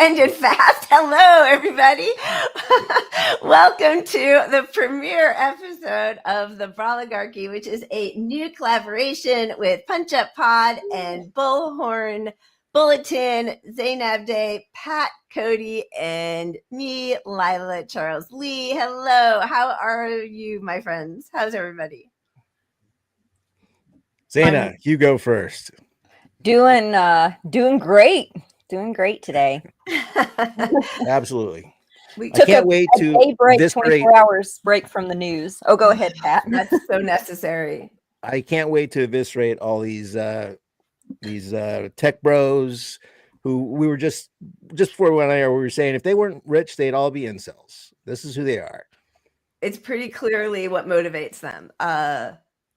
ended fast. Hello, everybody. Welcome to the premiere episode of the Broligarchy, which is a new collaboration with Punch Up Pod and Bullhorn Bulletin, Zainab Day, Pat Cody, and me, Lila Charles Lee. Hello. How are you, my friends? How's everybody? Zaina, you go first. Doing great. Doing great today. Absolutely. We I can't wait to day break, this 24 hours break from the news. Oh, go ahead, Pat. That's so necessary. I can't wait to eviscerate all these tech bros who we were just before we went on air, we were saying if they weren't rich, they'd all be incels. This is who they are. It's pretty clearly what motivates them.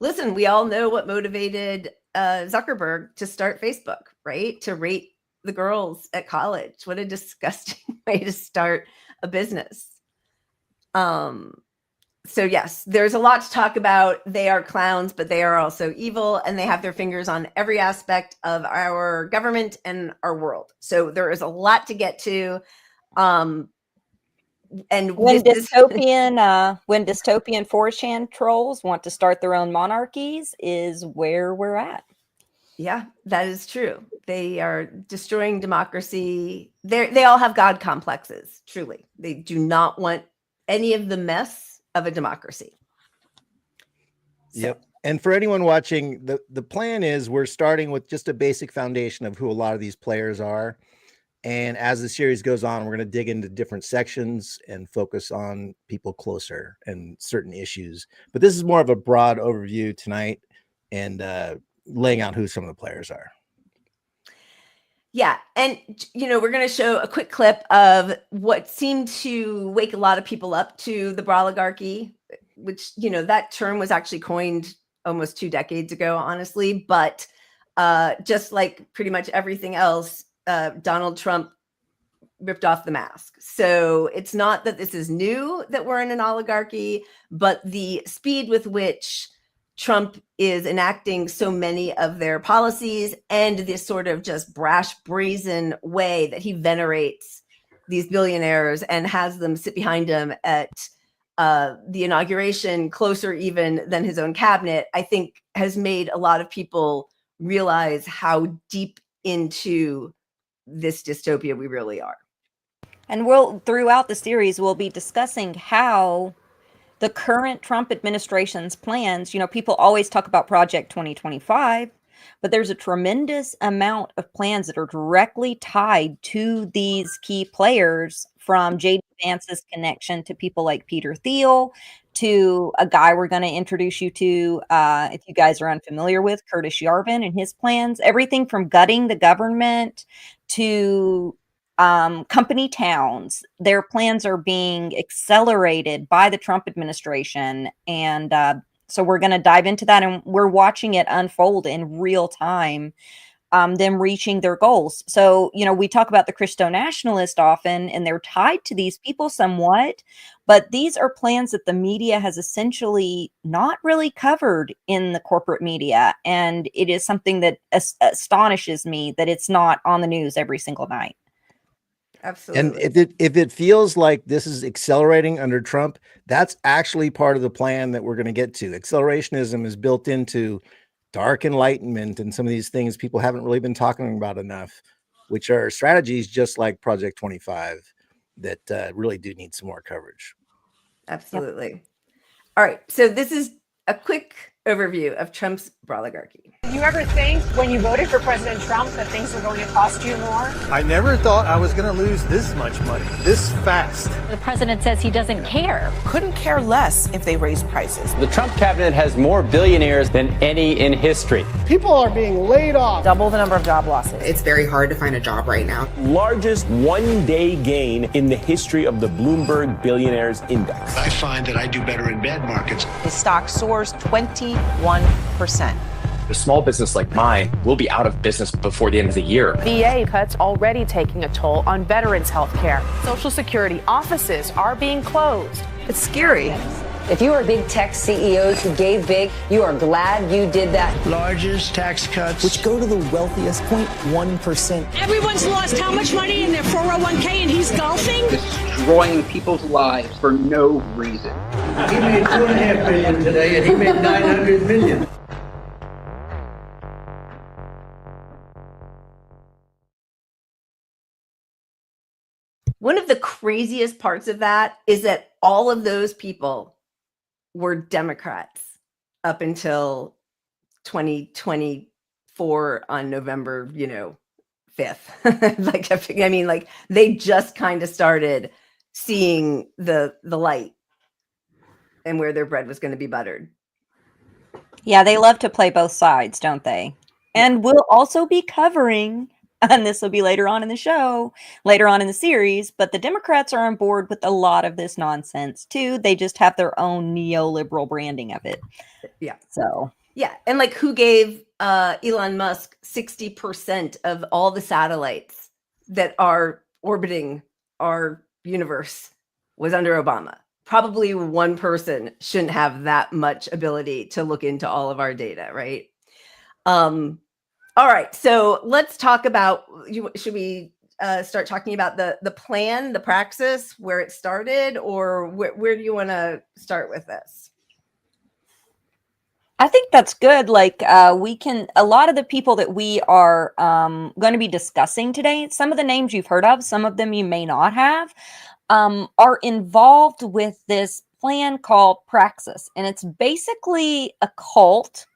Listen, we all know what motivated Zuckerberg to start Facebook, right? To rate the girls at college. What a disgusting way to start a business. So yes, there's a lot to talk about. They are clowns, but they are also evil, and they have their fingers on every aspect of our government and our world. So there is a lot to get to. And when dystopian 4chan trolls want to start their own monarchies is where we're at. Yeah, that is true. They are destroying democracy. They all have God complexes, truly. They do not want any of the mess of a democracy. So. Yep. And for anyone watching, the plan is we're starting with just a basic foundation of who a lot of these players are. And as the series goes on, we're going to dig into different sections and focus on people closer and certain issues. But this is more of a broad overview tonight and laying out who some of the players are. Yeah. And, we're going to show a quick clip of what seemed to wake a lot of people up to the Broligarchy, which, that term was actually coined almost 2 decades ago, honestly. But just like pretty much everything else, Donald Trump ripped off the mask. So it's not that this is new that we're in an oligarchy, but the speed with which Trump is enacting so many of their policies and this sort of just brash, brazen way that he venerates these billionaires and has them sit behind him at the inauguration, closer even than his own cabinet, I think has made a lot of people realize how deep into this dystopia we really are. And throughout the series, we'll be discussing how the current Trump administration's plans, people always talk about Project 2025, but there's a tremendous amount of plans that are directly tied to these key players, from J.D. Vance's connection to people like Peter Theil, to a guy we're going to introduce you to, if you guys are unfamiliar with, Curtis Yarvin and his plans. Everything from gutting the government to company towns. Their plans are being accelerated by the Trump administration. And so we're going to dive into that, and we're watching it unfold in real time, them reaching their goals. So, we talk about the Christo nationalist often, and they're tied to these people somewhat, but these are plans that the media has essentially not really covered in the corporate media. And it is something that astonishes me that it's not on the news every single night. Absolutely. And if it feels like this is accelerating under Trump, that's actually part of the plan that we're going to get to. Accelerationism is built into dark enlightenment and some of these things people haven't really been talking about enough, which are strategies just like Project 25 that really do need some more coverage. Absolutely. Yep. All right. So this is a quick overview of Trump's Broligarchy. Did you ever think when you voted for President Trump that things were going to cost you more? I never thought I was going to lose this much money, this fast. The president says he doesn't care. Couldn't care less if they raise prices. The Trump cabinet has more billionaires than any in history. People are being laid off. Double the number of job losses. It's very hard to find a job right now. Largest one-day gain in the history of the Bloomberg Billionaires Index. I find that I do better in bad markets. The stock soars 21%. A small business like mine will be out of business before the end of the year. VA cuts already taking a toll on veterans' health care. Social Security offices are being closed. It's scary. If you are big tech CEOs who gave big, you are glad you did that. Largest tax cuts, which go to the wealthiest 0.1%. Everyone's lost how much money in their 401k and he's golfing? Destroying people's lives for no reason. He made $2.5 billion today and he made $900 million. One of the craziest parts of that is that all of those people were Democrats up until 2024 on November, 5th. I mean, like they just kind of started seeing the light and where their bread was going to be buttered. Yeah, they love to play both sides, don't they? And we'll also be covering, and this will be later on in the show, later on in the series, but the Democrats are on board with a lot of this nonsense too. They just have their own neoliberal branding of it. Yeah. So. Yeah. And like who gave Elon Musk 60% of all the satellites that are orbiting our universe was under Obama. Probably one person shouldn't have that much ability to look into all of our data, right? All right, so let's talk about, should we start talking about the plan, the praxis, where it started, or where do you want to start with this? I think that's good. Like we can, a lot of the people that we are going to be discussing today, some of the names you've heard of, some of them you may not have, are involved with this plan called Praxis. And it's basically a cult.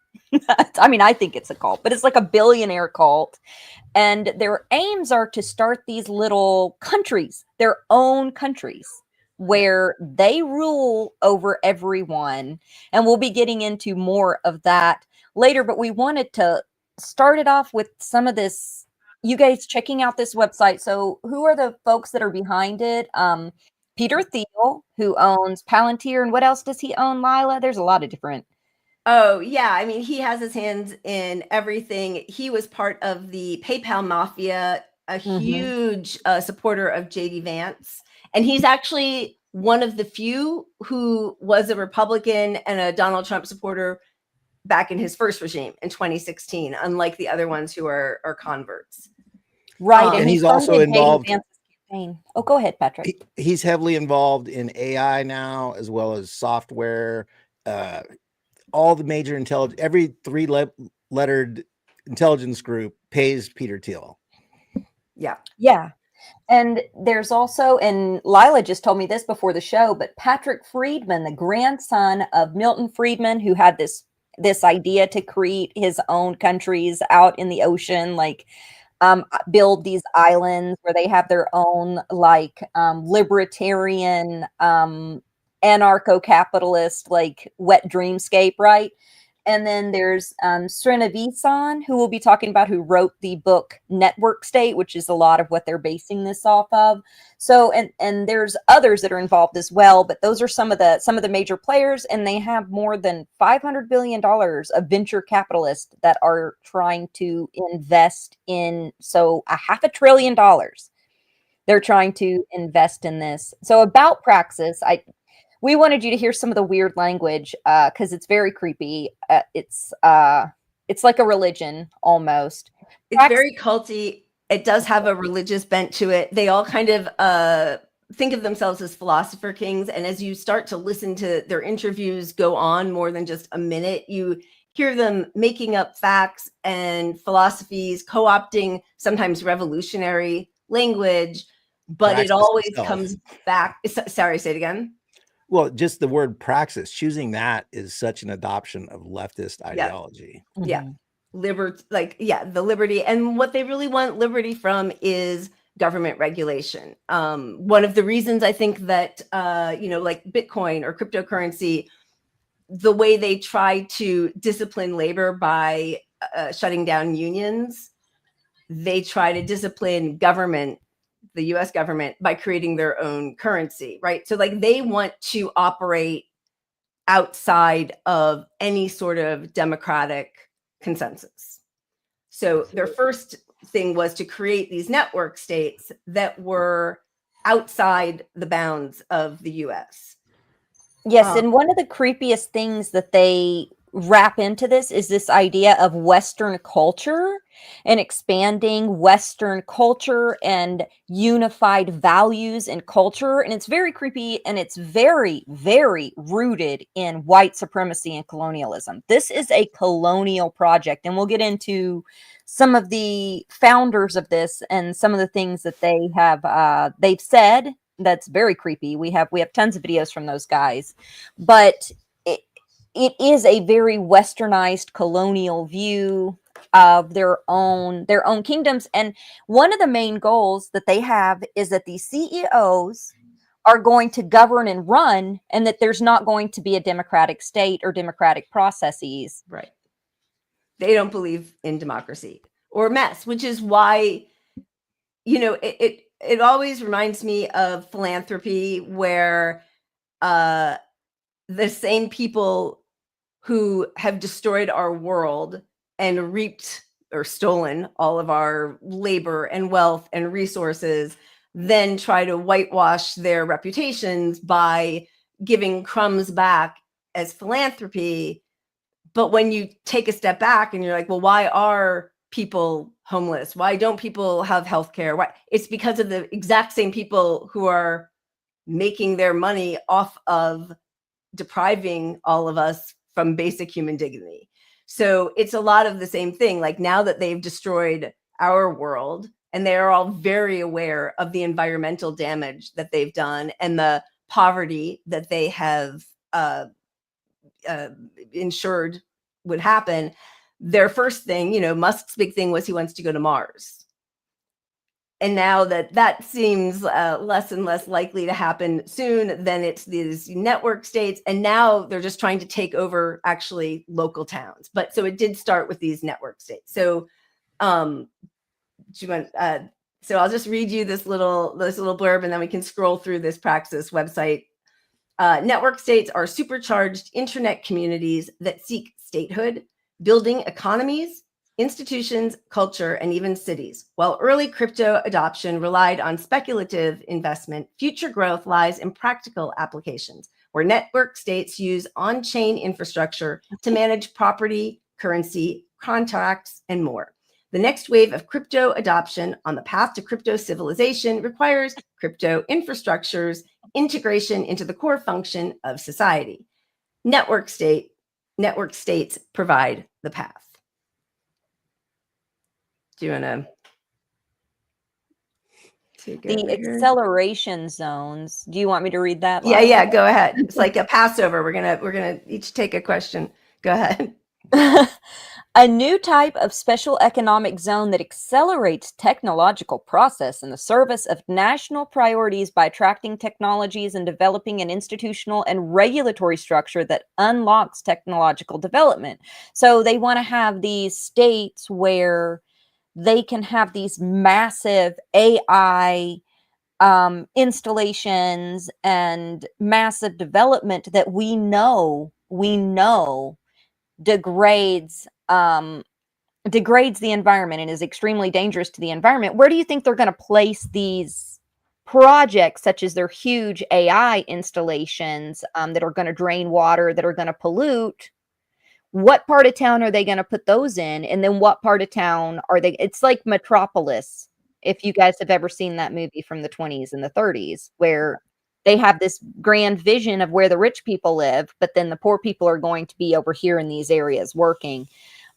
I mean, I think it's a cult, but it's like a billionaire cult. And their aims are to start these little countries, their own countries, where they rule over everyone. And we'll be getting into more of that later. But we wanted to start it off with some of this, you guys checking out this website. So who are the folks that are behind it? Peter Thiel, who owns Palantir. And what else does he own, Lila? There's a lot of different. Oh, yeah. I mean, he has his hands in everything. He was part of the PayPal mafia, a huge supporter of JD Vance. And he's actually one of the few who was a Republican and a Donald Trump supporter back in his first regime in 2016, unlike the other ones who are converts. Right. And he's also involved. Oh, go ahead, Patrick. He's heavily involved in AI now, as well as software. All the major intelligence, every three-lettered intelligence group pays Peter Thiel. Yeah. Yeah. And there's also, and Lila just told me this before the show, but Patrick Friedman, the grandson of Milton Friedman, who had this idea to create his own countries out in the ocean, like build these islands where they have their own like libertarian anarcho-capitalist like wet dreamscape, right? And then there's Srinivasan, who we'll be talking about, who wrote the book Network State, which is a lot of what they're basing this off of. So and there's others that are involved as well, but those are some of the major players, and they have more than $500 billion of venture capitalists that are trying to invest in, so $500 billion they're trying to invest in this. So about Praxis, we wanted you to hear some of the weird language because it's very creepy. It's like a religion almost. It's very culty. It does have a religious bent to it. They all kind of think of themselves as philosopher kings. And as you start to listen to their interviews go on more than just a minute, you hear them making up facts and philosophies, co-opting sometimes revolutionary language, but Praxis it always itself comes back. Sorry, say it again. Well, just the word praxis, choosing that is such an adoption of leftist ideology. Yeah. The liberty. And what they really want liberty from is government regulation. One of the reasons I think that, like Bitcoin or cryptocurrency, the way they try to discipline labor by shutting down unions, they try to discipline government, the US government, by creating their own currency, right? So like they want to operate outside of any sort of democratic consensus. So their first thing was to create these network states that were outside the bounds of the US. Yes, and one of the creepiest things that they wrap into this is this idea of Western culture and expanding Western culture and unified values and culture. And it's very creepy, and it's very, very rooted in white supremacy and colonialism. This is a colonial project, and we'll get into some of the founders of this and some of the things that they have they've said. That's very creepy. We have tons of videos from those guys, but it is a very westernized colonial view of their own kingdoms. And one of the main goals that they have is that the CEOs are going to govern and run, and that there's not going to be a democratic state or democratic processes. Right. They don't believe in democracy or mess, which is why, it always reminds me of philanthropy, where the same people who have destroyed our world and reaped or stolen all of our labor and wealth and resources then try to whitewash their reputations by giving crumbs back as philanthropy. But when you take a step back and you're like, well, why are people homeless? Why don't people have health care? Why? It's because of the exact same people who are making their money off of depriving all of us from basic human dignity. So it's a lot of the same thing. Like, now that they've destroyed our world, and they are all very aware of the environmental damage that they've done and the poverty that they have ensured would happen, their first thing, Musk's big thing was he wants to go to Mars. And now that seems less and less likely to happen soon, then it's these network states. And now they're just trying to take over actually local towns. But so it did start with these network states. So do you want, so I'll just read you this little blurb, and then we can scroll through this Praxis website. Network states are supercharged internet communities that seek statehood, building economies, institutions, culture, and even cities. While early crypto adoption relied on speculative investment, future growth lies in practical applications, where network states use on-chain infrastructure to manage property, currency, contracts, and more. The next wave of crypto adoption on the path to crypto civilization requires crypto infrastructure's integration into the core function of society. Network states provide the path. Do you want to take it? The acceleration zones. Do you want me to read that? Yeah, go ahead. It's like a Passover. We're gonna each take a question. Go ahead. A new type of special economic zone that accelerates technological process in the service of national priorities by attracting technologies and developing an institutional and regulatory structure that unlocks technological development. So they want to have these states where they can have these massive AI installations and massive development that we know degrades the environment and is extremely dangerous to the environment. Where do you think they're going to place these projects, such as their huge AI installations that are going to drain water, that are going to pollute? What part of town are they going to put those in? And then what part of town are they? It's like Metropolis, if you guys have ever seen that movie from the 20s and the 30s, where they have this grand vision of where the rich people live, but then the poor people are going to be over here in these areas working.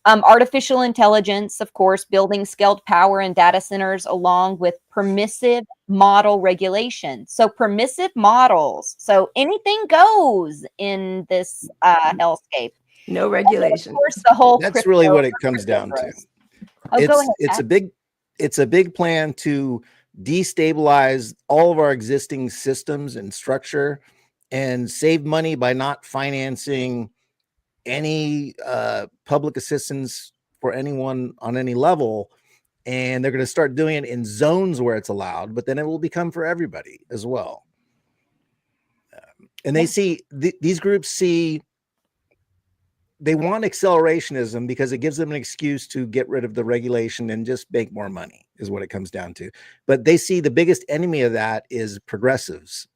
Artificial intelligence, of course, building scaled power and data centers, along with permissive model regulation. So permissive models. So anything goes in this hellscape. No regulation. Of course, the whole that's really what it comes down to. It's a big plan to destabilize all of our existing systems and structure and save money by not financing any public assistance for anyone on any level. And they're going to start doing it in zones where it's allowed, but then it will become for everybody as well. And they see these groups see they want accelerationism because it gives them an excuse to get rid of the regulation and just make more money, is what it comes down to. But they see the biggest enemy of that is progress.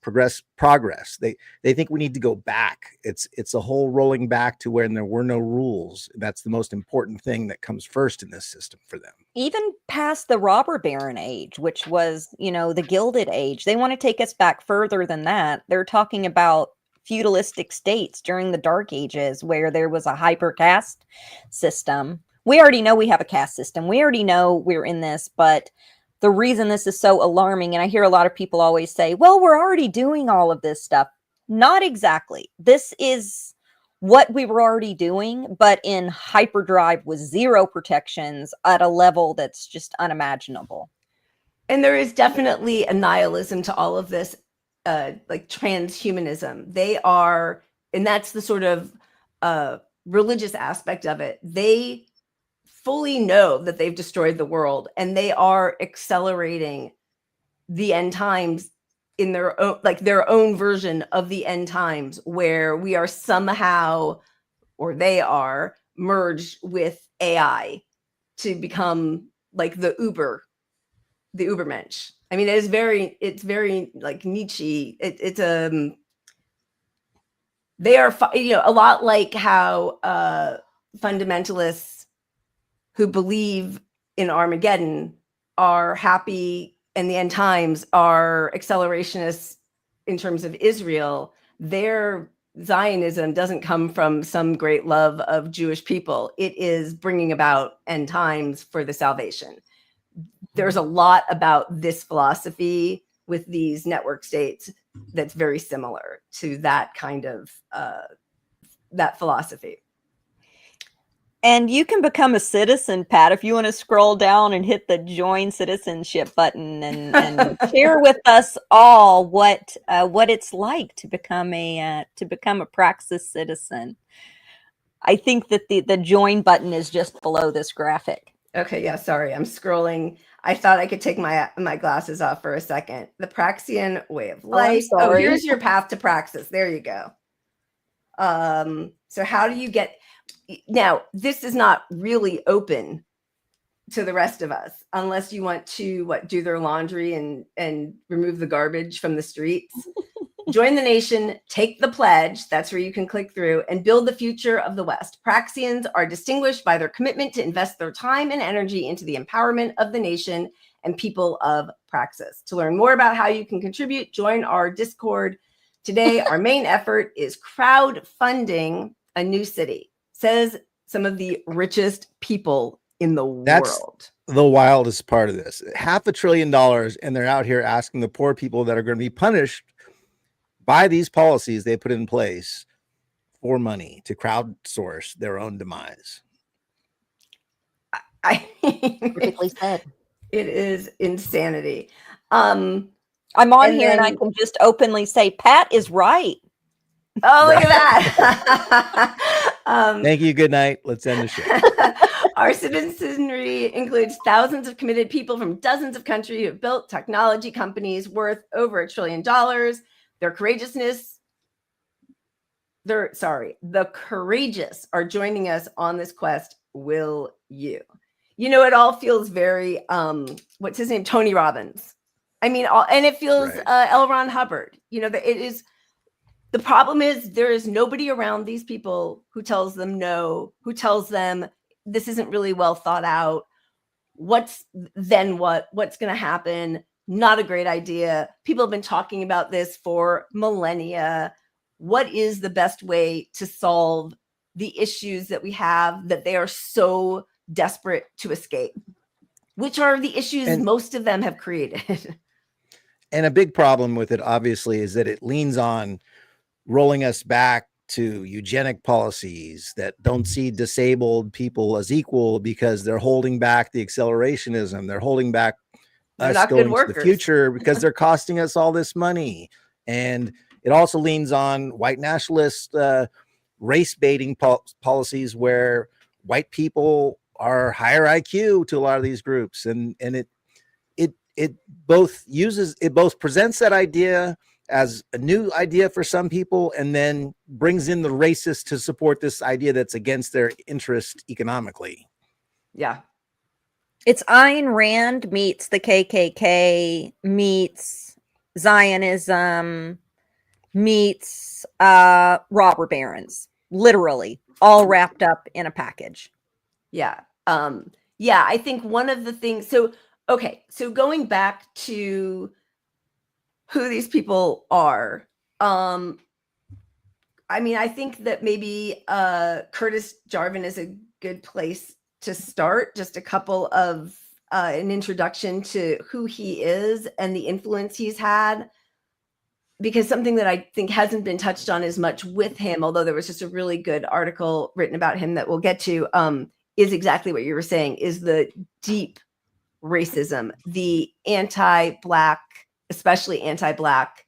They think we need to go back. It's a whole rolling back to when there were no rules. That's the most important thing that comes first in this system for them. Even past the robber baron age, which was, the Gilded Age. They want to take us back further than that. They're talking about feudalistic states during the Dark Ages where there was a hyper caste system. We already know we have a caste system. We already know we're in this, but the reason this is so alarming, and I hear a lot of people always say, well, we're already doing all of this stuff. Not exactly. This is what we were already doing, but in hyperdrive with zero protections at a level that's just unimaginable. And there is definitely a nihilism to all of this. Like transhumanism, they are, and that's the sort of religious aspect of it. They fully know that they've destroyed the world, and they are accelerating the end times in their own version of the end times, where we are somehow, or they are, merged with AI to become like the Ubermensch. I mean, it's very like Nietzsche. They are, a lot like how fundamentalists who believe in Armageddon are happy, and the end times are accelerationists in terms of Israel. Their Zionism doesn't come from some great love of Jewish people. It is bringing about end times for the salvation. There's a lot about this philosophy with these network states that's very similar to that kind of that philosophy. And you can become a citizen, Pat, if you want to scroll down and hit the join citizenship button and share with us all what it's like to become a Praxis citizen. I think that the join button is just below this graphic. Okay, yeah, sorry, I'm scrolling. I thought I could take my glasses off for a second. The Praxian way of life. Oh, here's your path to Praxis. There you go. So how do you get... Now, this is not really open to the rest of us unless you want to do their laundry and remove the garbage from the streets. Join the nation, take the pledge, that's where you can click through, and build the future of the West. Praxians are distinguished by their commitment to invest their time and energy into the empowerment of the nation and people of Praxis. To learn more about how you can contribute, join our Discord. Today, our main effort is crowdfunding a new city, says some of the richest people in the world. The wildest part of this. $500 billion, and they're out here asking the poor people that are going to be punished by these policies they put in place for money to crowdsource their own demise. Perfectly said. It is insanity. I'm on here and I can just openly say, Pat is right. Oh, look at that. Thank you. Good night. Let's end the show. Our citizenry includes thousands of committed people from dozens of countries who have built technology companies worth over $1 trillion. The courageous are joining us on this quest. Will you? It all feels very, what's his name? Tony Robbins. I mean, and it feels L. Ron Hubbard. It is. The problem is there is nobody around these people who tells them no, who tells them this isn't really well thought out. What's going to happen? Not a great idea. People have been talking about this for millennia. What is the best way to solve the issues that we have that they are so desperate to escape? Which are the issues most of them have created? And a big problem with it, obviously, is that it leans on rolling us back to eugenic policies that don't see disabled people as equal because they're holding back the accelerationism. They're holding back us going to the future because they're costing us all this money. And it also leans on white nationalist race baiting policies where white people are higher IQ to a lot of these groups. And it both presents that idea as a new idea for some people, and then brings in the racists to support this idea that's against their interest economically. Yeah. It's Ayn Rand meets the KKK meets Zionism meets robber barons, literally all wrapped up in a package. Yeah. Yeah, I think one of the things, so going back to who these people are, I mean, I think that maybe Curtis Jarvin is a good place to start. Just a couple of an introduction to who he is and the influence he's had, because something that I think hasn't been touched on as much with him, although there was just a really good article written about him that we'll get to, is exactly what you were saying, is the deep racism, the anti-Black, especially anti-Black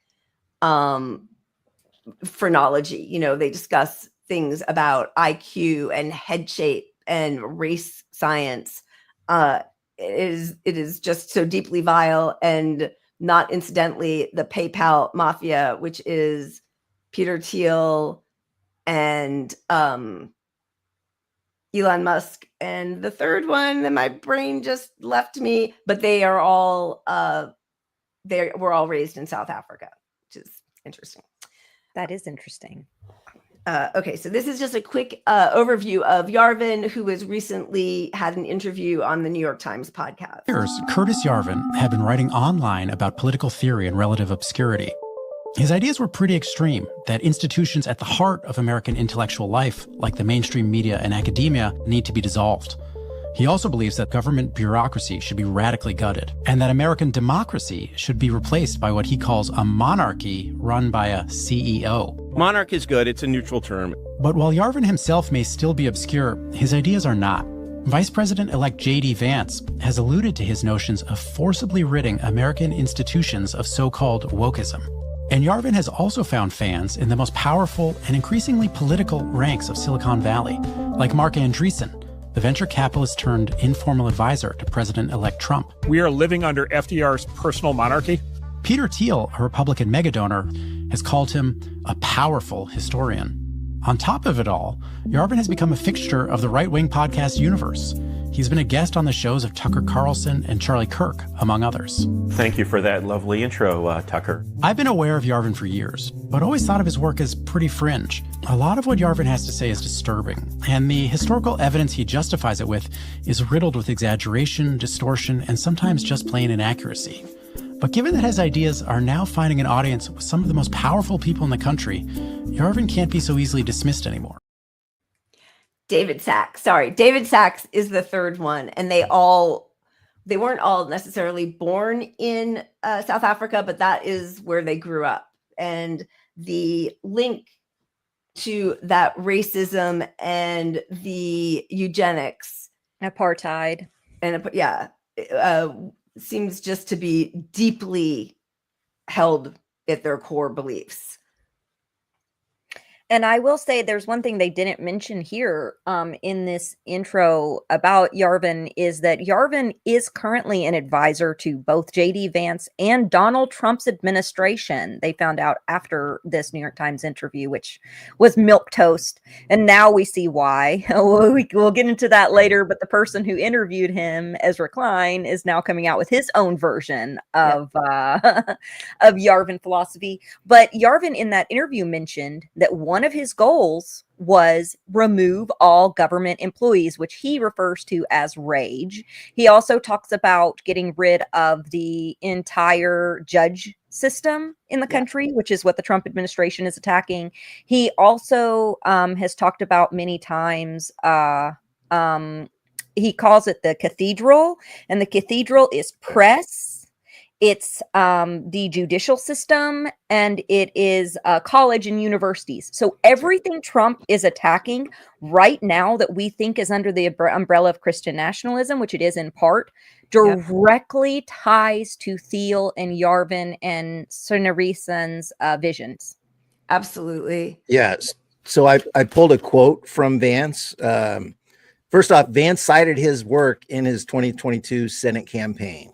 phrenology. You know, they discuss things about IQ and head shape and race science. It is just so deeply vile, and not incidentally, the PayPal mafia, which is Peter Thiel and Elon Musk, and the third one that my brain just left me, but they are all they were all raised in South Africa, which is interesting. That is interesting. Okay, so this is just a quick overview of Yarvin, who has recently had an interview on the New York Times podcast. Curtis Yarvin had been writing online about political theory and relative obscurity. His ideas were pretty extreme, that institutions at the heart of American intellectual life, like the mainstream media and academia, need to be dissolved. He also believes that government bureaucracy should be radically gutted, and that American democracy should be replaced by what he calls a monarchy run by a CEO. Monarch is good. It's a neutral term. But while Yarvin himself may still be obscure, his ideas are not. Vice President-elect J.D. Vance has alluded to his notions of forcibly ridding American institutions of so-called wokeism. And Yarvin has also found fans in the most powerful and increasingly political ranks of Silicon Valley, like Mark Andreessen, the venture capitalist turned informal advisor to President-elect Trump. We are living under FDR's personal monarchy. Peter Thiel, a Republican megadonor, has called him a powerful historian. On top of it all, Yarvin has become a fixture of the right-wing podcast universe. He's been a guest on the shows of Tucker Carlson and Charlie Kirk, among others. Thank you for that lovely intro, Tucker. I've been aware of Yarvin for years, but always thought of his work as pretty fringe. A lot of what Yarvin has to say is disturbing, and the historical evidence he justifies it with is riddled with exaggeration, distortion, and sometimes just plain inaccuracy. But given that his ideas are now finding an audience with some of the most powerful people in the country, Yarvin can't be so easily dismissed anymore. David Sachs. Sorry, David Sachs is the third one, and they weren't all necessarily born in South Africa, but that is where they grew up. And the link to that racism and the eugenics, apartheid, and seems just to be deeply held at their core beliefs. And I will say there's one thing they didn't mention here in this intro about Yarvin, is that Yarvin is currently an advisor to both J.D. Vance and Donald Trump's administration. They found out after this New York Times interview, which was milquetoast. And now we see why. We'll get into that later. But the person who interviewed him, Ezra Klein, is now coming out with his own version of Yarvin philosophy. But Yarvin in that interview mentioned that one of his goals was remove all government employees, which he refers to as rage. He also talks about getting rid of the entire judge system in the country, which is what the Trump administration is attacking. He also has talked about many times, he calls it the cathedral, and the cathedral is press. It's the judicial system, and it is college and universities. So everything Trump is attacking right now that we think is under the umbrella of Christian nationalism, which it is in part, directly ties to Theil and Yarvin and Sonarison's visions. Absolutely. Yes. So I pulled a quote from Vance. First off, Vance cited his work in his 2022 Senate campaign.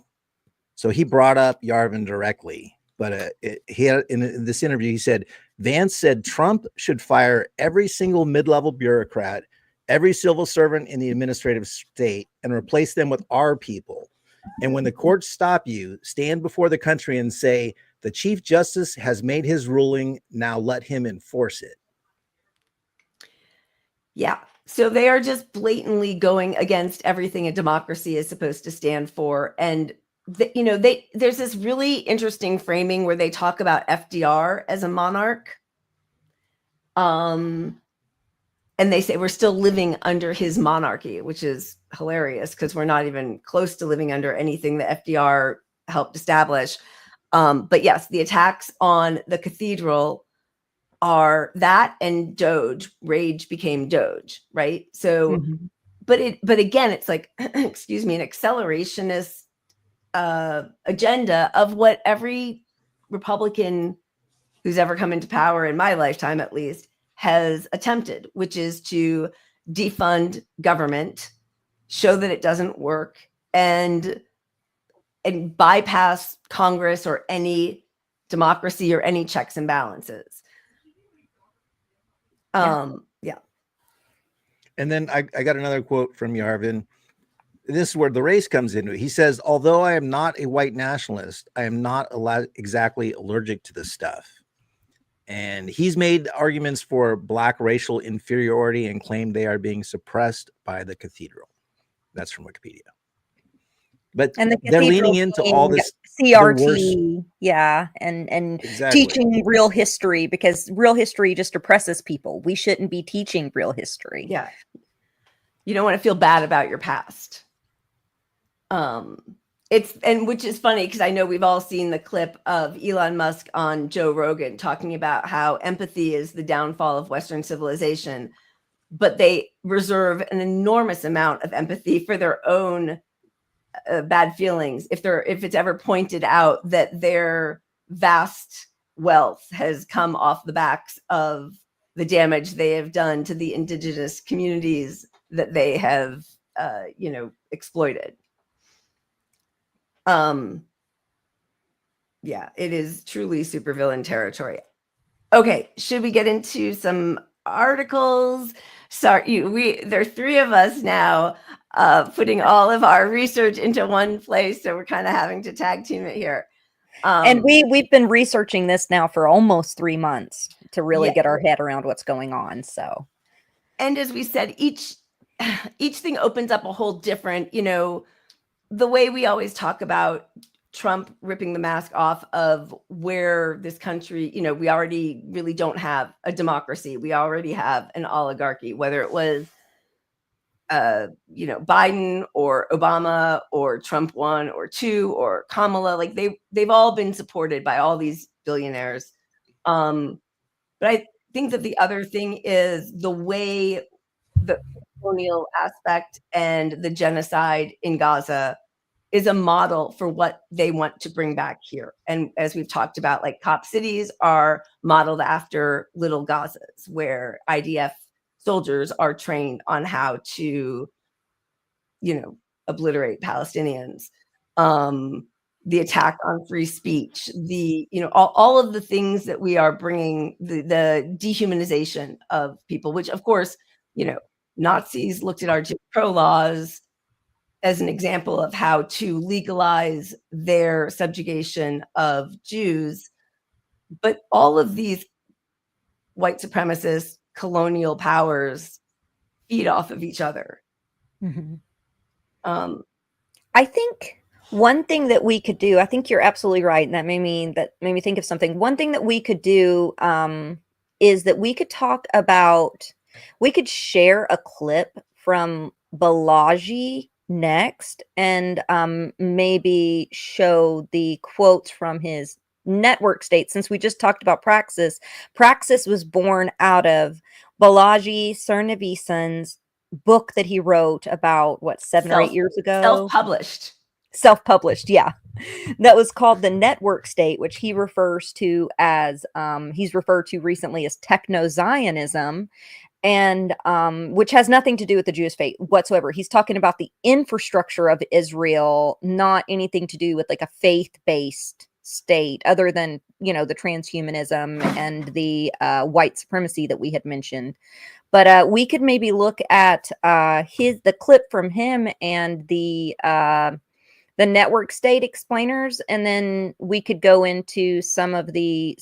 So he brought up Yarvin directly. but he had in this interview, he said, Vance said Trump should fire every single mid-level bureaucrat, every civil servant in the administrative state, and replace them with our people. And when the courts stop you, stand before the country and say, the Chief Justice has made his ruling, now let him enforce it. Yeah. So they are just blatantly going against everything a democracy is supposed to stand for. And there's this really interesting framing where they talk about FDR as a monarch. And they say we're still living under his monarchy, which is hilarious because we're not even close to living under anything that FDR helped establish. But yes, the attacks on the cathedral are that, and Doge. Rage became Doge, right? So, but again, it's like, excuse me, an accelerationist agenda of what every Republican who's ever come into power in my lifetime, at least, has attempted, which is to defund government, show that it doesn't work, and bypass Congress or any democracy or any checks and balances. Yeah. And then I got another quote from Yarvin. This is where the race comes into it. He says, although I am not a white nationalist, I am not exactly allergic to this stuff. And he's made arguments for Black racial inferiority and claimed they are being suppressed by the cathedral. That's from Wikipedia. But they're leaning into all this CRT, and exactly. Teaching real history, because real history just oppresses people. We shouldn't be teaching real history. Yeah. You don't want to feel bad about your past. Which is funny because I know we've all seen the clip of Elon Musk on Joe Rogan talking about how empathy is the downfall of Western civilization, but they reserve an enormous amount of empathy for their own bad feelings if it's ever pointed out that their vast wealth has come off the backs of the damage they have done to the indigenous communities that they have exploited. Yeah, it is truly supervillain territory. Okay, should we get into some articles? Sorry, there are three of us now putting all of our research into one place, so we're kind of having to tag team it here. And we've been researching this now for almost 3 months to really get our head around what's going on. So, and as we said, each thing opens up a whole different, the way we always talk about Trump ripping the mask off of where this country, we already really don't have a democracy. We already have an oligarchy, whether it was, Biden or Obama or Trump 1 or 2 or Kamala, like they've all been supported by all these billionaires. But I think that the other thing is the way the colonial aspect and the genocide in Gaza is a model for what they want to bring back here. And as we've talked about, like cop cities are modeled after little Gazas, where IDF soldiers are trained on how to, obliterate Palestinians. The attack on free speech, all of the things that we are bringing, the dehumanization of people, which of course, Nazis looked at our Jim Crow laws as an example of how to legalize their subjugation of Jews. But all of these white supremacist colonial powers feed off of each other. Mm-hmm. I think one thing that we could do, I think you're absolutely right, and that made me think of something. One thing that we could do is that we could share a clip from Balaji next, and maybe show the quotes from his network state, since we just talked about Praxis. Praxis was born out of Balaji Srinivasan's book that he wrote about 7 or 8 years ago. Self-published, yeah. That was called The Network State, which he refers to as he's referred to recently as techno-Zionism, and which has nothing to do with the Jewish faith whatsoever. He's talking about the infrastructure of Israel, not anything to do with like a faith-based state, other than, the transhumanism and the white supremacy that we had mentioned. But we could maybe look at the clip from him and the network state explainers, and then we could go into some of the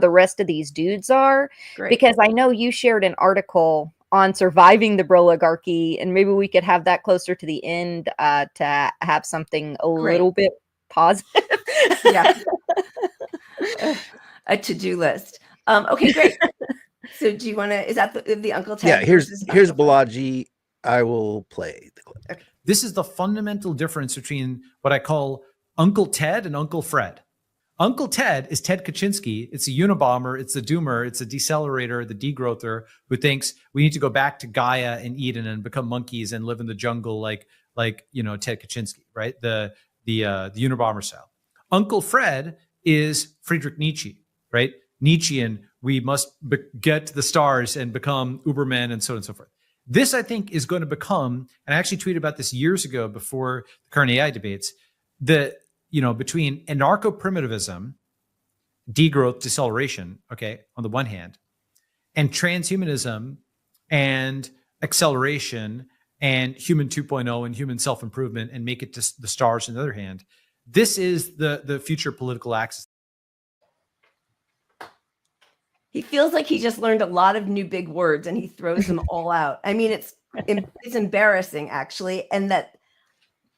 rest of these dudes are. Great. Because I know you shared an article on surviving the broligarchy, and maybe we could have that closer to the end to have something a little bit positive. Yeah. A to-do list. Okay, great. So do you want to, is that the Uncle Ted? Yeah, here's Balaji. I will play the clip. Okay. This is the fundamental difference between what I call Uncle Ted and Uncle Fred. Uncle Ted is Ted Kaczynski. It's a Unabomber. It's a doomer. It's a decelerator, the degrowther who thinks we need to go back to Gaia and Eden and become monkeys and live in the jungle like Ted Kaczynski, right? The Unabomber style. Uncle Fred is Friedrich Nietzsche, right? Nietzschean. We must get to the stars and become Ubermen and so on and so forth. This, I think, is going to become, and I actually tweeted about this years ago before the current AI debates, between anarcho-primitivism, degrowth, deceleration, okay, on the one hand, and transhumanism and acceleration and human 2.0 and human self-improvement and make it to the stars on the other hand, this is the future political axis. He feels like he just learned a lot of new big words and he throws them all out. I mean, it's embarrassing, actually. And that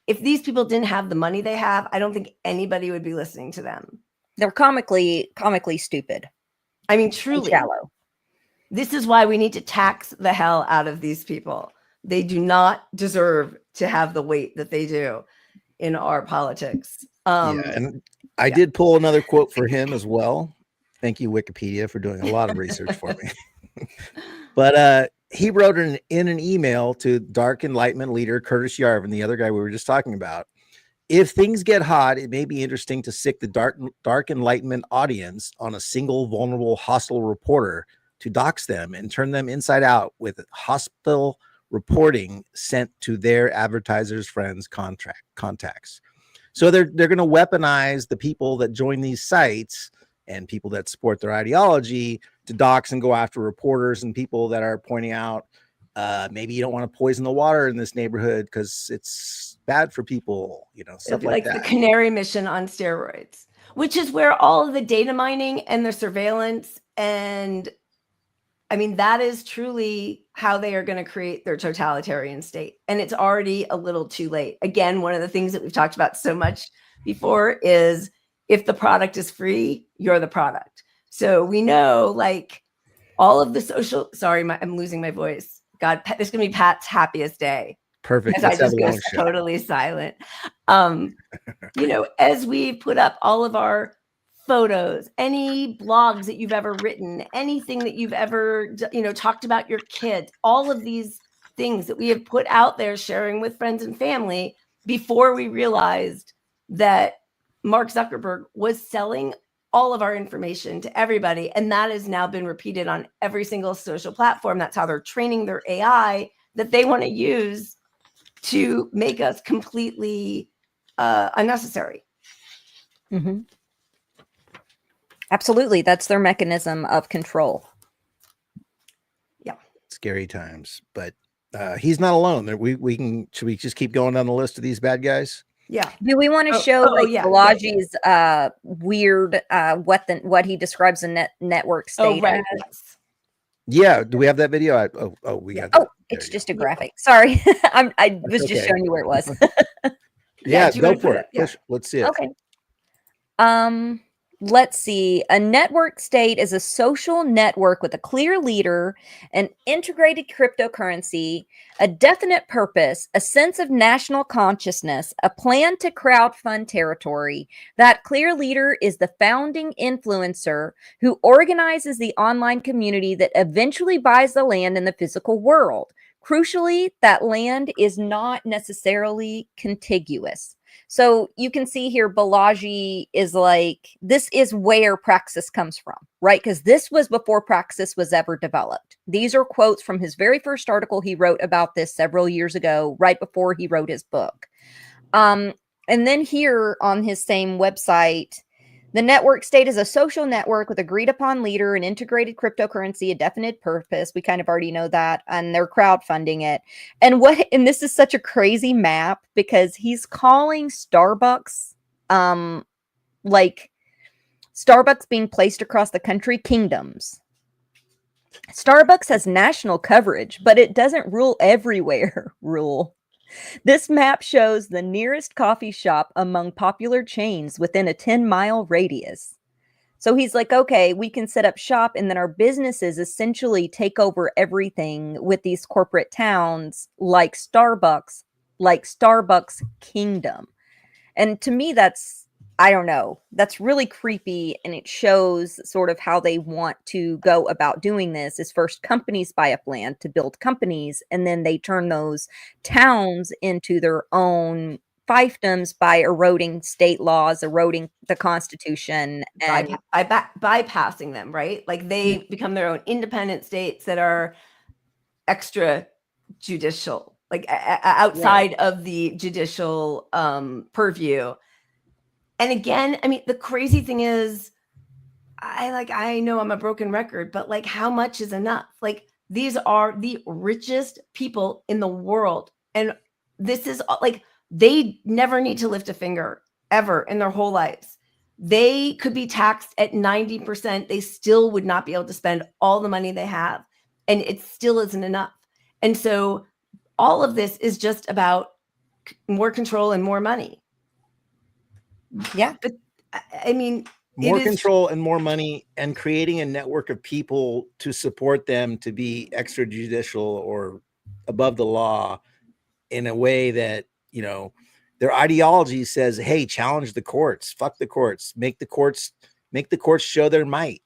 if these people didn't have the money they have, I don't think anybody would be listening to them. They're comically stupid. I mean, truly shallow. This is why we need to tax the hell out of these people. They do not deserve to have the weight that they do in our politics. And I did pull another quote for him as well. Thank you, Wikipedia, for doing a lot of research for me. But he wrote in an email to Dark Enlightenment leader Curtis Yarvin, the other guy we were just talking about. If things get hot, it may be interesting to sick the dark Enlightenment audience on a single vulnerable hostile reporter to dox them and turn them inside out with hostile reporting sent to their advertisers, friends, contacts. So they're going to weaponize the people that join these sites and people that support their ideology to dox and go after reporters and people that are pointing out, maybe you don't want to poison the water in this neighborhood because it's bad for people, stuff like that. The Canary Mission on steroids, which is where all of the data mining and the surveillance and I mean, that is truly how they are going to create their totalitarian state. And it's already a little too late. Again, one of the things that we've talked about so much before is if the product is free, you're the product. So we know like all of the social, I'm losing my voice. God, this is going to be Pat's happiest day. Perfect. Because I just go totally silent. As we put up all of our photos, any blogs that you've ever written, anything that you've ever, talked about your kids, all of these things that we have put out there sharing with friends and family before we realized that Mark Zuckerberg was selling all of our information to everybody. And that has now been repeated on every single social platform. That's how they're training their AI that they want to use to make us completely unnecessary. Mm-hmm. Absolutely. That's their mechanism of control. Yeah. Scary times, but he's not alone. Should we just keep going down the list of these bad guys? Yeah. Do we want to show Balaji's weird what he describes a network state as? Yeah. Do we have that video? We got that. Oh, it's just a graphic. Sorry. I was just showing you where it was. Yeah, go for it. Yeah. Let's see it. Okay. Let's see. A network state is a social network with a clear leader, an integrated cryptocurrency, a definite purpose, a sense of national consciousness, a plan to crowdfund territory. That clear leader is the founding influencer who organizes the online community that eventually buys the land in the physical world. Crucially, that land is not necessarily contiguous. So you can see here, Balaji is like, this is where Praxis comes from, right? Because this was before Praxis was ever developed. These are quotes from his very first article he wrote about this several years ago, right before he wrote his book. And then here on his same website, the network state is a social network with agreed upon leader, an integrated cryptocurrency, a definite purpose. We kind of already know that. And they're crowdfunding it. And this is such a crazy map because he's calling Starbucks, like Starbucks being placed across the country, kingdoms. Starbucks has national coverage, but it doesn't rule everywhere. This map shows the nearest coffee shop among popular chains within a 10-mile radius. So he's like, okay, we can set up shop, and then our businesses essentially take over everything with these corporate towns like Starbucks Kingdom. And to me, I don't know, that's really creepy, and it shows sort of how they want to go about doing this. Is first companies buy up land to build companies, and then they turn those towns into their own fiefdoms by eroding state laws, eroding the Constitution, and bypassing them, right? Like they become their own independent states that are extra judicial, like outside of the judicial purview. And again, I mean, the crazy thing is, I know I'm a broken record, but like, how much is enough? Like, these are the richest people in the world. And this is like, they never need to lift a finger ever in their whole lives. They could be taxed at 90%. They still would not be able to spend all the money they have. And it still isn't enough. And so all of this is just about more control and more money. Yeah. But I mean, more control and more money, and creating a network of people to support them to be extrajudicial or above the law in a way that, you know, their ideology says, hey, challenge the courts, fuck the courts, make the courts show their might,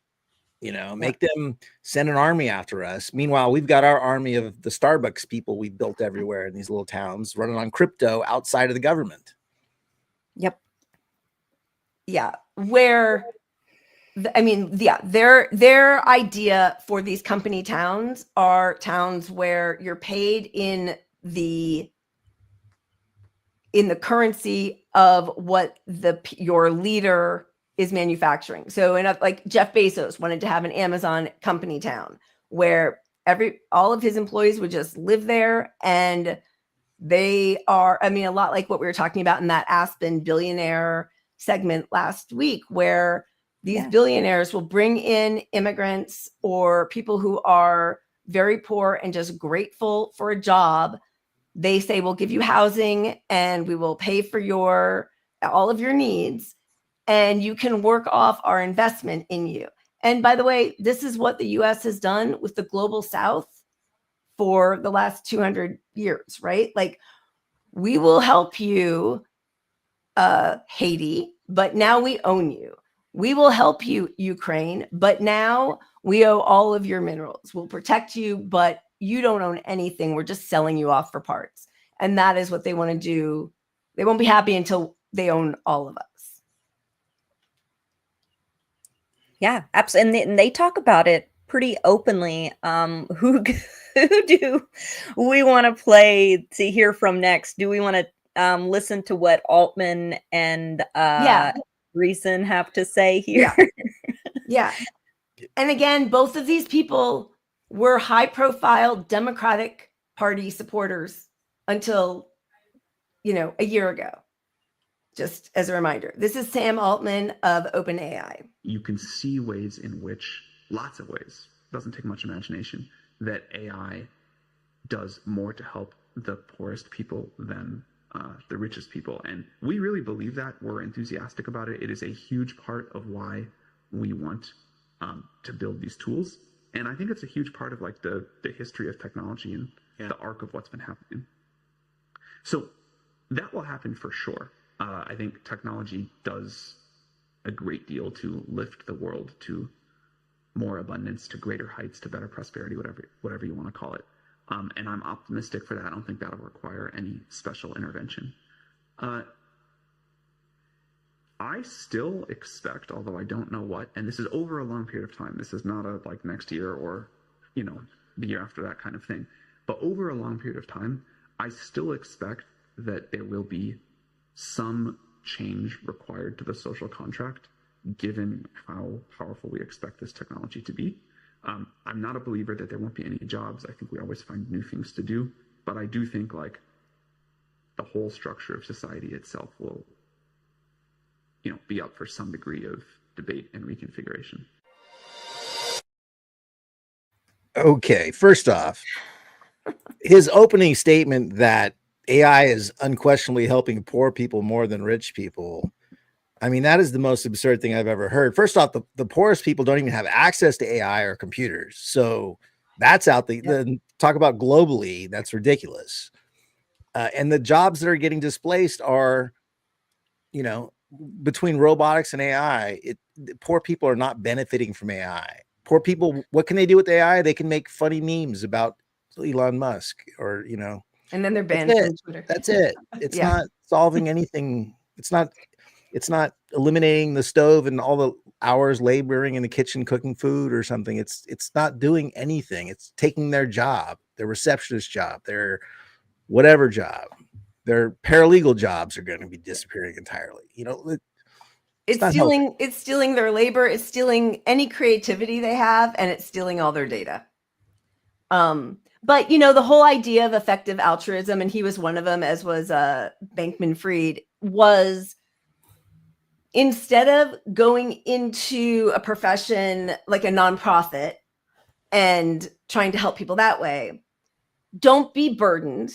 you know, make them send an army after us. Meanwhile, we've got our army of the Starbucks people we built everywhere in these little towns running on crypto outside of the government. Yep. Yeah, where, their idea for these company towns are towns where you're paid in the currency of what your leader is manufacturing. So, like Jeff Bezos wanted to have an Amazon company town where all of his employees would just live there, and they are, a lot like what we were talking about in that Aspen billionaire segment last week, where these billionaires will bring in immigrants or people who are very poor and just grateful for a job. They say, we'll give you housing and we will pay for all of your needs, and you can work off our investment in you. And by the way, this is what the US has done with the global South for the last 200 years, right? Like, we will help you, Haiti, but now we own you. We will help you, Ukraine, but now we owe all of your minerals. We'll protect you, but you don't own anything. We're just selling you off for parts. And that is what they want to do. They won't be happy until they own all of us. Yeah, absolutely. And they talk about it pretty openly. Who do we want to play to hear from next? Do we want to listen to what Altman and Reason have to say here? Yeah. And again, both of these people were high-profile Democratic Party supporters until, a year ago. Just as a reminder, this is Sam Altman of OpenAI. You can see ways in which, lots of ways, doesn't take much imagination, that AI does more to help the poorest people than the richest people. And we really believe that. We're enthusiastic about it. It is a huge part of why we want to build these tools. And I think it's a huge part of like the history of technology and the arc of what's been happening. So that will happen for sure. I think technology does a great deal to lift the world to more abundance, to greater heights, to better prosperity, whatever you want to call it. And I'm optimistic for that. I don't think that'll require any special intervention. I still expect, although I don't know what, and this is over a long period of time. This is not a like next year or, the year after that kind of thing. But over a long period of time, I still expect that there will be some change required to the social contract, given how powerful we expect this technology to be. I'm not a believer that there won't be any jobs. I think we always find new things to do, but I do think like the whole structure of society itself will, be up for some degree of debate and reconfiguration. Okay, first off, his opening statement that AI is unquestionably helping poor people more than rich people. I mean, that is the most absurd thing I've ever heard. First off, the poorest people don't even have access to AI or computers. So that's out the talk about globally. That's ridiculous. And the jobs that are getting displaced are, between robotics and AI, poor people are not benefiting from AI. Poor people, what can they do with AI? They can make funny memes about Elon Musk or, and then they're banned from Twitter. That's it. It's not solving anything. It's not eliminating the stove and all the hours laboring in the kitchen cooking food or something. It's not doing anything. It's taking their job, their receptionist job, their whatever job. Their paralegal jobs are going to be disappearing entirely. It's stealing their labor, it's stealing any creativity they have, and it's stealing all their data. But the whole idea of effective altruism, and he was one of them, as was Bankman-Fried, was instead of going into a profession like a nonprofit and trying to help people that way, don't be burdened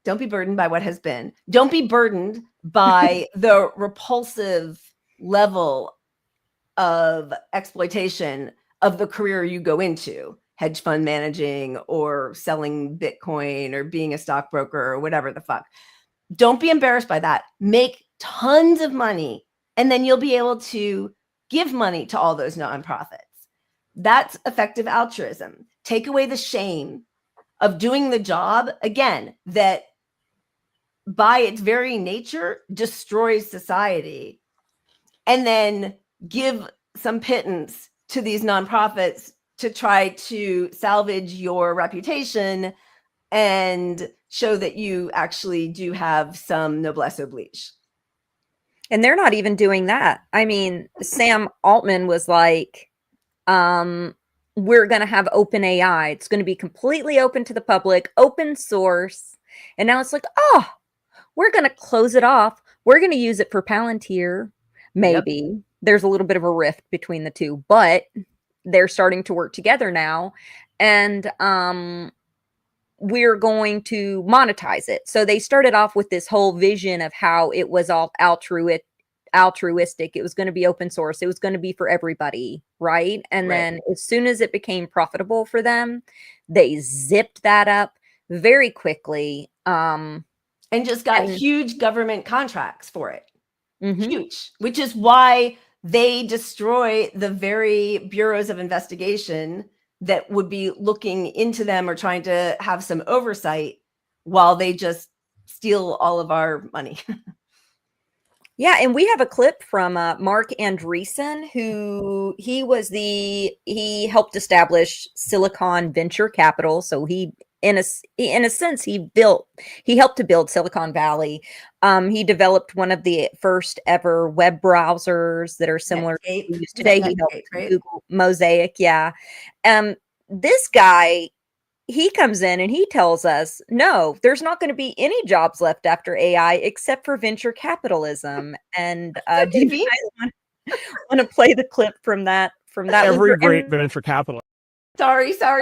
by what has been. Don't be burdened by the repulsive level of exploitation of the career you go into, hedge fund managing or selling Bitcoin or being a stockbroker or whatever the fuck. Don't be embarrassed by that. Make tons of money, and then you'll be able to give money to all those nonprofits. That's effective altruism. Take away the shame of doing the job, again, that by its very nature destroys society, and then give some pittance to these nonprofits to try to salvage your reputation and show that you actually do have some noblesse oblige. And they're not even doing that. I mean, Sam Altman was like, we're going to have open AI. It's going to be completely open to the public, open source. And now it's like, oh, we're going to close it off. We're going to use it for Palantir. Maybe. Yep. There's a little bit of a rift between the two, but they're starting to work together now. And we're going to monetize it. So they started off with this whole vision of how it was all altruistic. It was going to be open source. It was going to be for everybody, right? And then as soon as it became profitable for them, they zipped that up very quickly. And just got huge government contracts for it. Huge, which is why they destroy the very bureaus of investigation that would be looking into them or trying to have some oversight, while they just steal all of our money. Yeah, and we have a clip from Mark Andreessen, who he helped establish Silicon Venture Capital. So he, in a sense, he helped to build Silicon Valley. He developed one of the first ever web browsers that are similar to we use today. He helped Google Mosaic. Yeah. This guy, he comes in and he tells us, no, there's not going to be any jobs left after AI except for venture capitalism. And do you guys want to play the clip from that? Every great venture capitalist. Sorry. I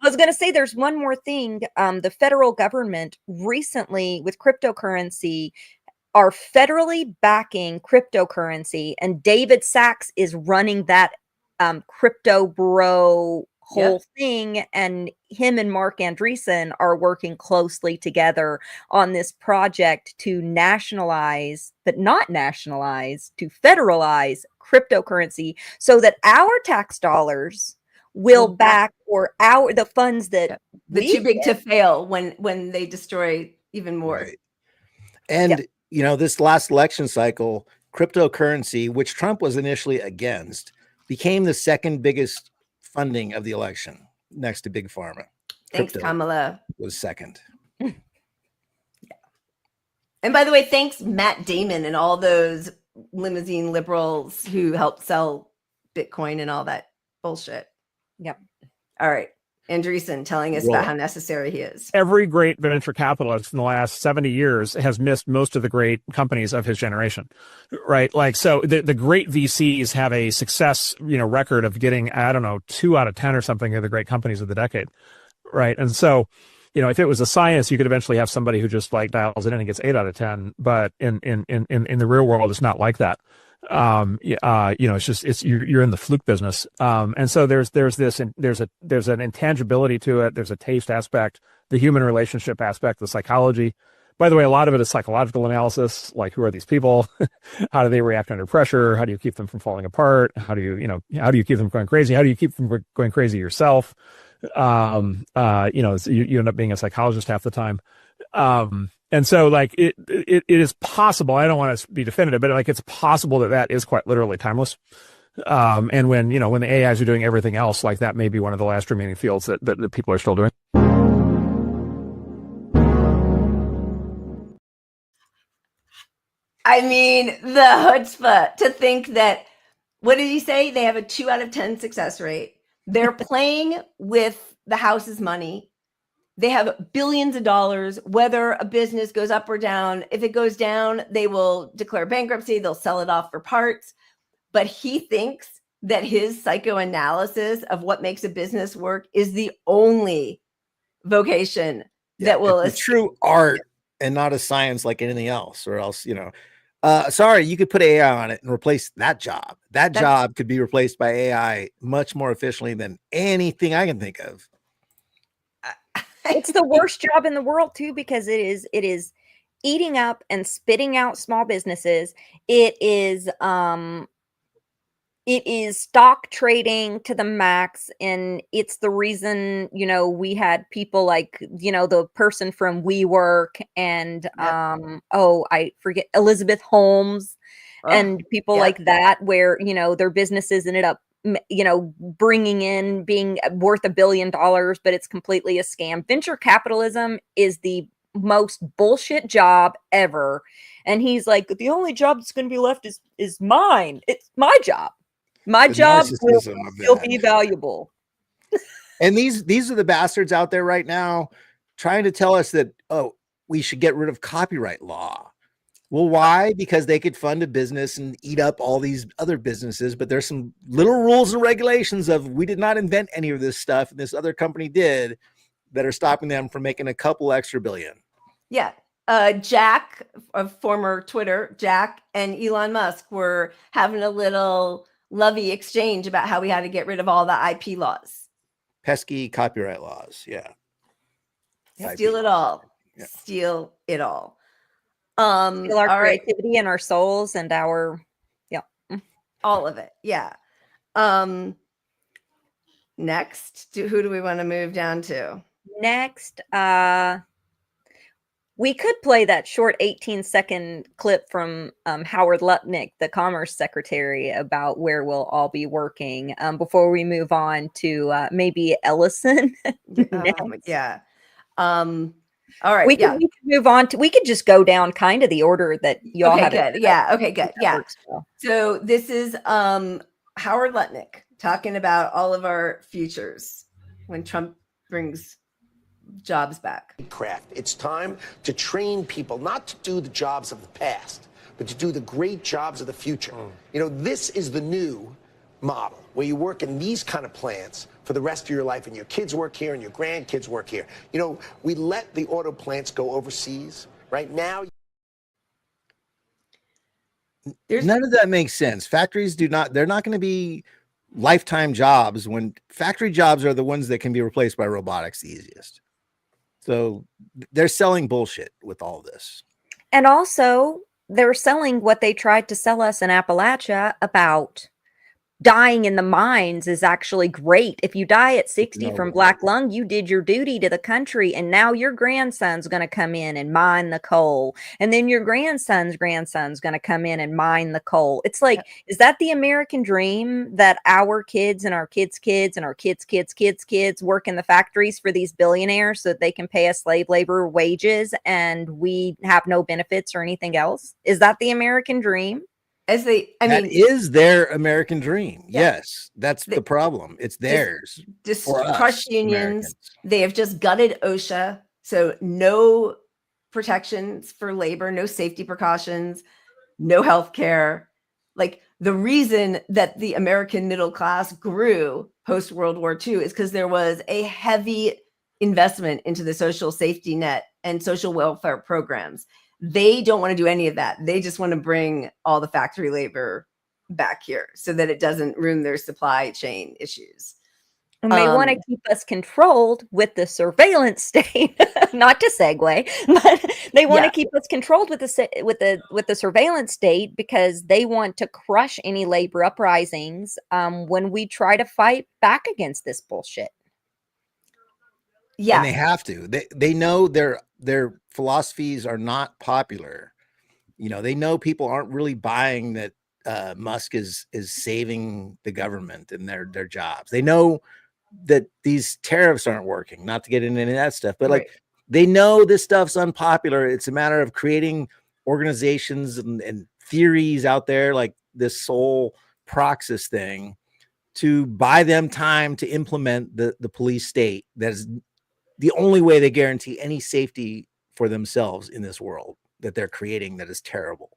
was going to say there's one more thing. The federal government recently, with cryptocurrency, are federally backing cryptocurrency, and David Sachs is running that crypto bro whole thing, and him and Mark Andreessen are working closely together on this project to nationalize, but not nationalize, to federalize cryptocurrency so that our tax dollars will back, or the funds that the too big to fail when they destroy even more. Right. And this last election cycle, cryptocurrency, which Trump was initially against, became the second biggest funding of the election, next to Big Pharma. Thanks, Kamala. Was second. And And by the way, thanks Matt Damon and all those limousine liberals who helped sell Bitcoin and all that bullshit. Yep. All right. Andreessen telling us about how necessary he is. Every great venture capitalist in the last 70 years has missed most of the great companies of his generation, right? Like, so the great VCs have a success, record of getting, 2 out of 10 or something of the great companies of the decade, right? And so, if it was a science, you could eventually have somebody who just like dials it in and gets 8 out of 10. But in the real world, it's not like that. You're in the fluke business. And so there's an intangibility to it. There's a taste aspect, the human relationship aspect, the psychology. By the way, a lot of it is psychological analysis. Like, who are these people? How do they react under pressure? How do you keep them from falling apart? How do you keep them going crazy? How do you keep them going crazy yourself? You end up being a psychologist half the time. And so like it is possible, I don't want to be definitive, but like it's possible that is quite literally timeless. And when the AIs are doing everything else, like that may be one of the last remaining fields that people are still doing. I mean, the chutzpah to think that, what did he say? They have a 2 out of 10 success rate. They're playing with the house's money. They have billions of dollars, whether a business goes up or down. If it goes down, they will declare bankruptcy. They'll sell it off for parts. But he thinks that his psychoanalysis of what makes a business work is the only vocation that will... It's a true art and not a science like anything else, or else, sorry, you could put AI on it and replace that job. That's job could be replaced by AI much more efficiently than anything I can think of. It's the worst job in the world too, because it is eating up and spitting out small businesses. It is stock trading to the max, and it's the reason we had people like the person from WeWork and I forget, Elizabeth Holmes and people like that, where their businesses ended up bringing in, being worth $1 billion, but it's completely a scam. Venture capitalism is the most bullshit job ever. And he's like, the only job that's going to be left is mine. It's my job. My job will still be valuable. And these are the bastards out there right now trying to tell us that, we should get rid of copyright law. Well, why? Because they could fund a business and eat up all these other businesses. But there's some little rules and regulations of, we did not invent any of this stuff, and this other company did, that are stopping them from making a couple extra billion. Yeah. Jack, of former Twitter, Jack and Elon Musk were having a little lovey exchange about how we had to get rid of all the IP laws. Pesky copyright laws. Yeah. Steal it all. Yeah. Steal it all. Steal our creativity and our souls and our, all of it. Yeah. Next, who do we want to move down to? Next, we could play that short 18-second clip from Howard Lutnick, the Commerce Secretary, about where we'll all be working before we move on to maybe Ellison. Yeah. All right. We could move on to, we could just go down kind of the order that y'all have. Good. Yeah. Okay, good. Yeah. So this is Howard Lutnick talking about all of our futures when Trump brings jobs back. It's time to train people not to do the jobs of the past, but to do the great jobs of the future. This is the new model where you work in these kind of plants for the rest of your life, and your kids work here and your grandkids work here. We let the auto plants go overseas. Right now, none of that makes sense. Factories they're not going to be lifetime jobs, when factory jobs are the ones that can be replaced by robotics the easiest. So they're selling bullshit with all this. And also, they're selling what they tried to sell us in Appalachia about dying in the mines is actually great. If you die at 60 from black lung, you did your duty to the country, and now your grandson's going to come in and mine the coal, and then your grandson's going to come in and mine the coal. It's like, is that the American dream, that our kids and our kids' kids and our kids' kids' kids' kids work in the factories for these billionaires so that they can pay us slave labor wages and we have no benefits or anything else? Is that the American dream? That is their American dream. Yes, that's the problem. It's theirs. Crush unions. Americans. They have just gutted OSHA, so no protections for labor, no safety precautions, no health care. Like, the reason that the American middle class grew post World War II is because there was a heavy investment into the social safety net and social welfare programs. They don't want to do any of that. They just want to bring all the factory labor back here so that it doesn't ruin their supply chain issues. And they want to keep us controlled with the surveillance state. Not to segue, but they want to keep us controlled with the surveillance state because they want to crush any labor uprisings when we try to fight back against this bullshit. Yeah, and they have to. They know their philosophies are not popular. You know, they know people aren't really buying that Musk is saving the government and their jobs. They know that these tariffs aren't working. Not to get into any of that stuff, but like they know this stuff's unpopular. It's a matter of creating organizations and theories out there, like this Soul Proxys thing, to buy them time to implement the police state. That is the only way they guarantee any safety for themselves in this world that they're creating that is terrible.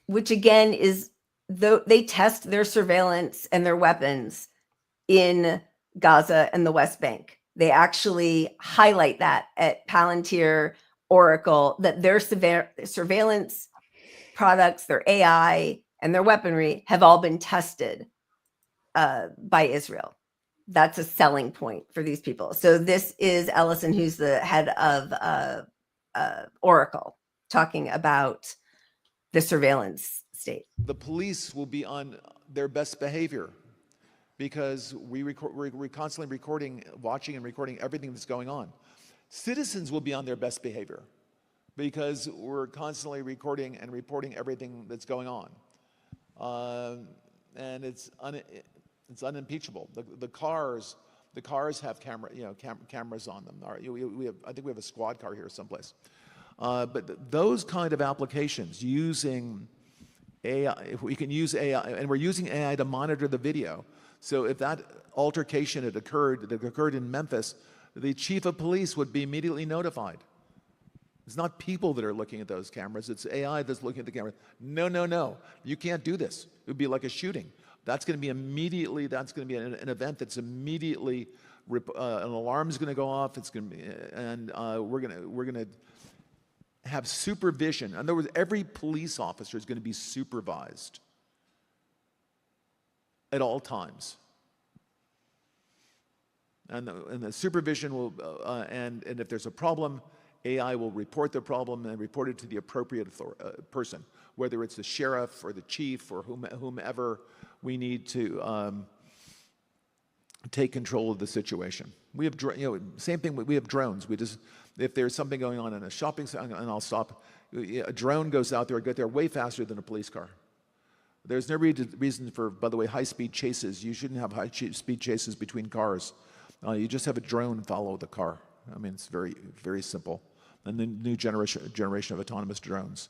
Which again is, though they test their surveillance and their weapons in Gaza and the West Bank. They actually highlight that at Palantir, Oracle, that their surveillance products, their AI, and their weaponry have all been tested by Israel. That's a selling point for these people. So this is Ellison, who's the head of Oracle, talking about the surveillance state. The police will be on their best behavior because we're constantly watching and recording everything that's going on. Citizens will be on their best behavior because we're constantly recording and reporting everything that's going on. And it's unimpeachable. The cars have cameras on them. I think we have a squad car here someplace. But those kind of applications using AI, if we can use AI, and we're using AI to monitor the video. So if that altercation that occurred in Memphis, the chief of police would be immediately notified. It's not people that are looking at those cameras. It's AI that's looking at the camera. No. You can't do this. It would be like a shooting. That's going to be immediately, that's going to be an event that's immediately, an alarm is going to go off. It's going to be, and we're going to have supervision. In other words, every police officer is going to be supervised at all times. And the supervision will, and if there's a problem, AI will report the problem and report it to the appropriate person, whether it's the sheriff or the chief or whomever we need to take control of the situation. We have, same thing. We have drones. We just, if there's something going on in a shopping center, and I'll stop, a drone goes out there, get there way faster than a police car. There's no reason for, by the way, high-speed chases. You shouldn't have high-speed chases between cars. You just have a drone follow the car. I mean, it's very, very simple. And the new generation of autonomous drones.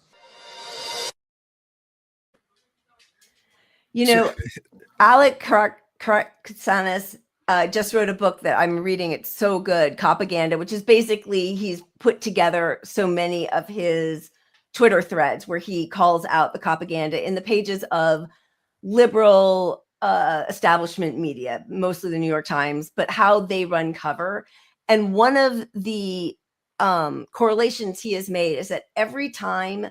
You know, Alec Karakatsanis just wrote a book that I'm reading. It's so good, Propaganda, which is basically he's put together so many of his Twitter threads where he calls out the propaganda in the pages of liberal establishment media, mostly the New York Times, but how they run cover. And one of the correlations he has made is that every time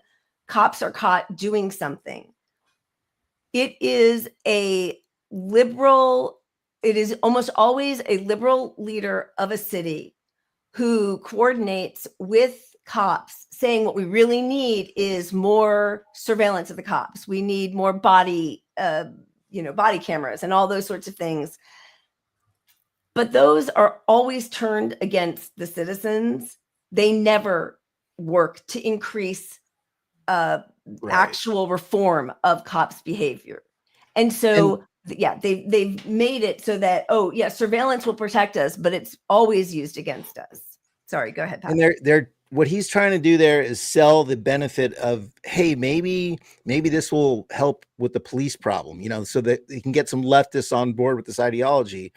cops are caught doing something, it is almost always a liberal leader of a city who coordinates with cops saying what we really need is more surveillance of the cops. We need more body body cameras and all those sorts of things. But those are always turned against the citizens. They never work to increase actual reform of cops' behavior. And so, they've made it so that, surveillance will protect us, but it's always used against us. Sorry, go ahead, Pat. And they're what he's trying to do there is sell the benefit of, hey, maybe this will help with the police problem, so that he can get some leftists on board with this ideology.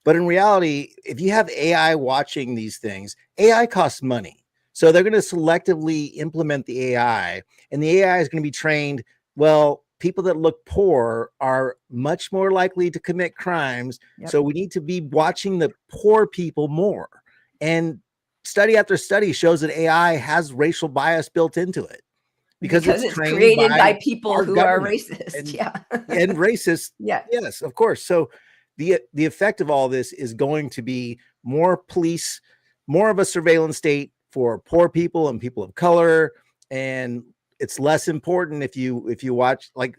But in reality, if you have AI watching these things, AI costs money. So they're going to selectively implement the AI, and the AI is going to be trained. Well, people that look poor are much more likely to commit crimes. Yep. So we need to be watching the poor people more. And study after study shows that AI has racial bias built into it because it's created by people who are racist. And racist. Yes, of course. So the effect of all this is going to be more police, more of a surveillance state for poor people and people of color. And it's less important if you watch, like,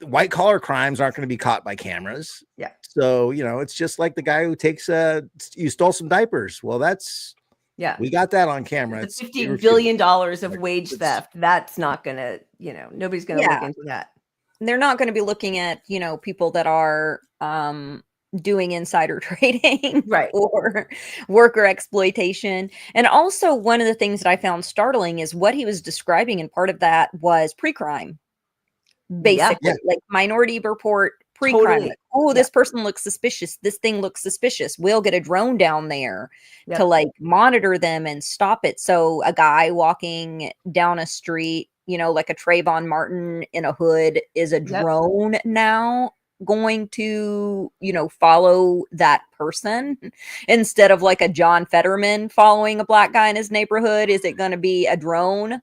white collar crimes aren't going to be caught by cameras. Yeah. So, it's just like the guy who takes you stole some diapers. Well, we got that on camera. It's $50 billion of wage theft. That's not going to, nobody's going to look into that. They're not going to be looking at, people that are doing insider trading, right, or worker exploitation. And also, one of the things that I found startling is what he was describing, and part of that was pre-crime. Basically, like Minority Report pre-crime. Totally. Like, oh, this person looks suspicious. This thing looks suspicious. We'll get a drone down there to like monitor them and stop it. So a guy walking down a street, like a Trayvon Martin in a hood, is a drone now going to, follow that person instead of like a John Fetterman following a black guy in his neighborhood? Is it going to be a drone,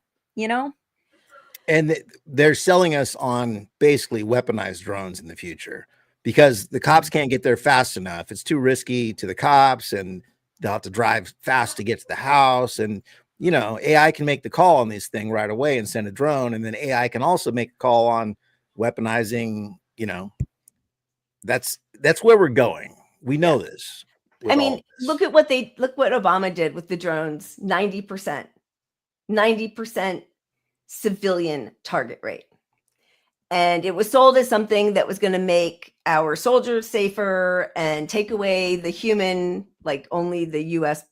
And they're selling us on basically weaponized drones in the future because the cops can't get there fast enough. It's too risky to the cops, and they'll have to drive fast to get to the house. And, AI can make the call on this thing right away and send a drone. And then AI can also make a call on weaponizing, that's where we're going. We know this. I mean, look what Obama did with the drones. 90% civilian target rate. And it was sold as something that was going to make our soldiers safer and take away the human, like only the US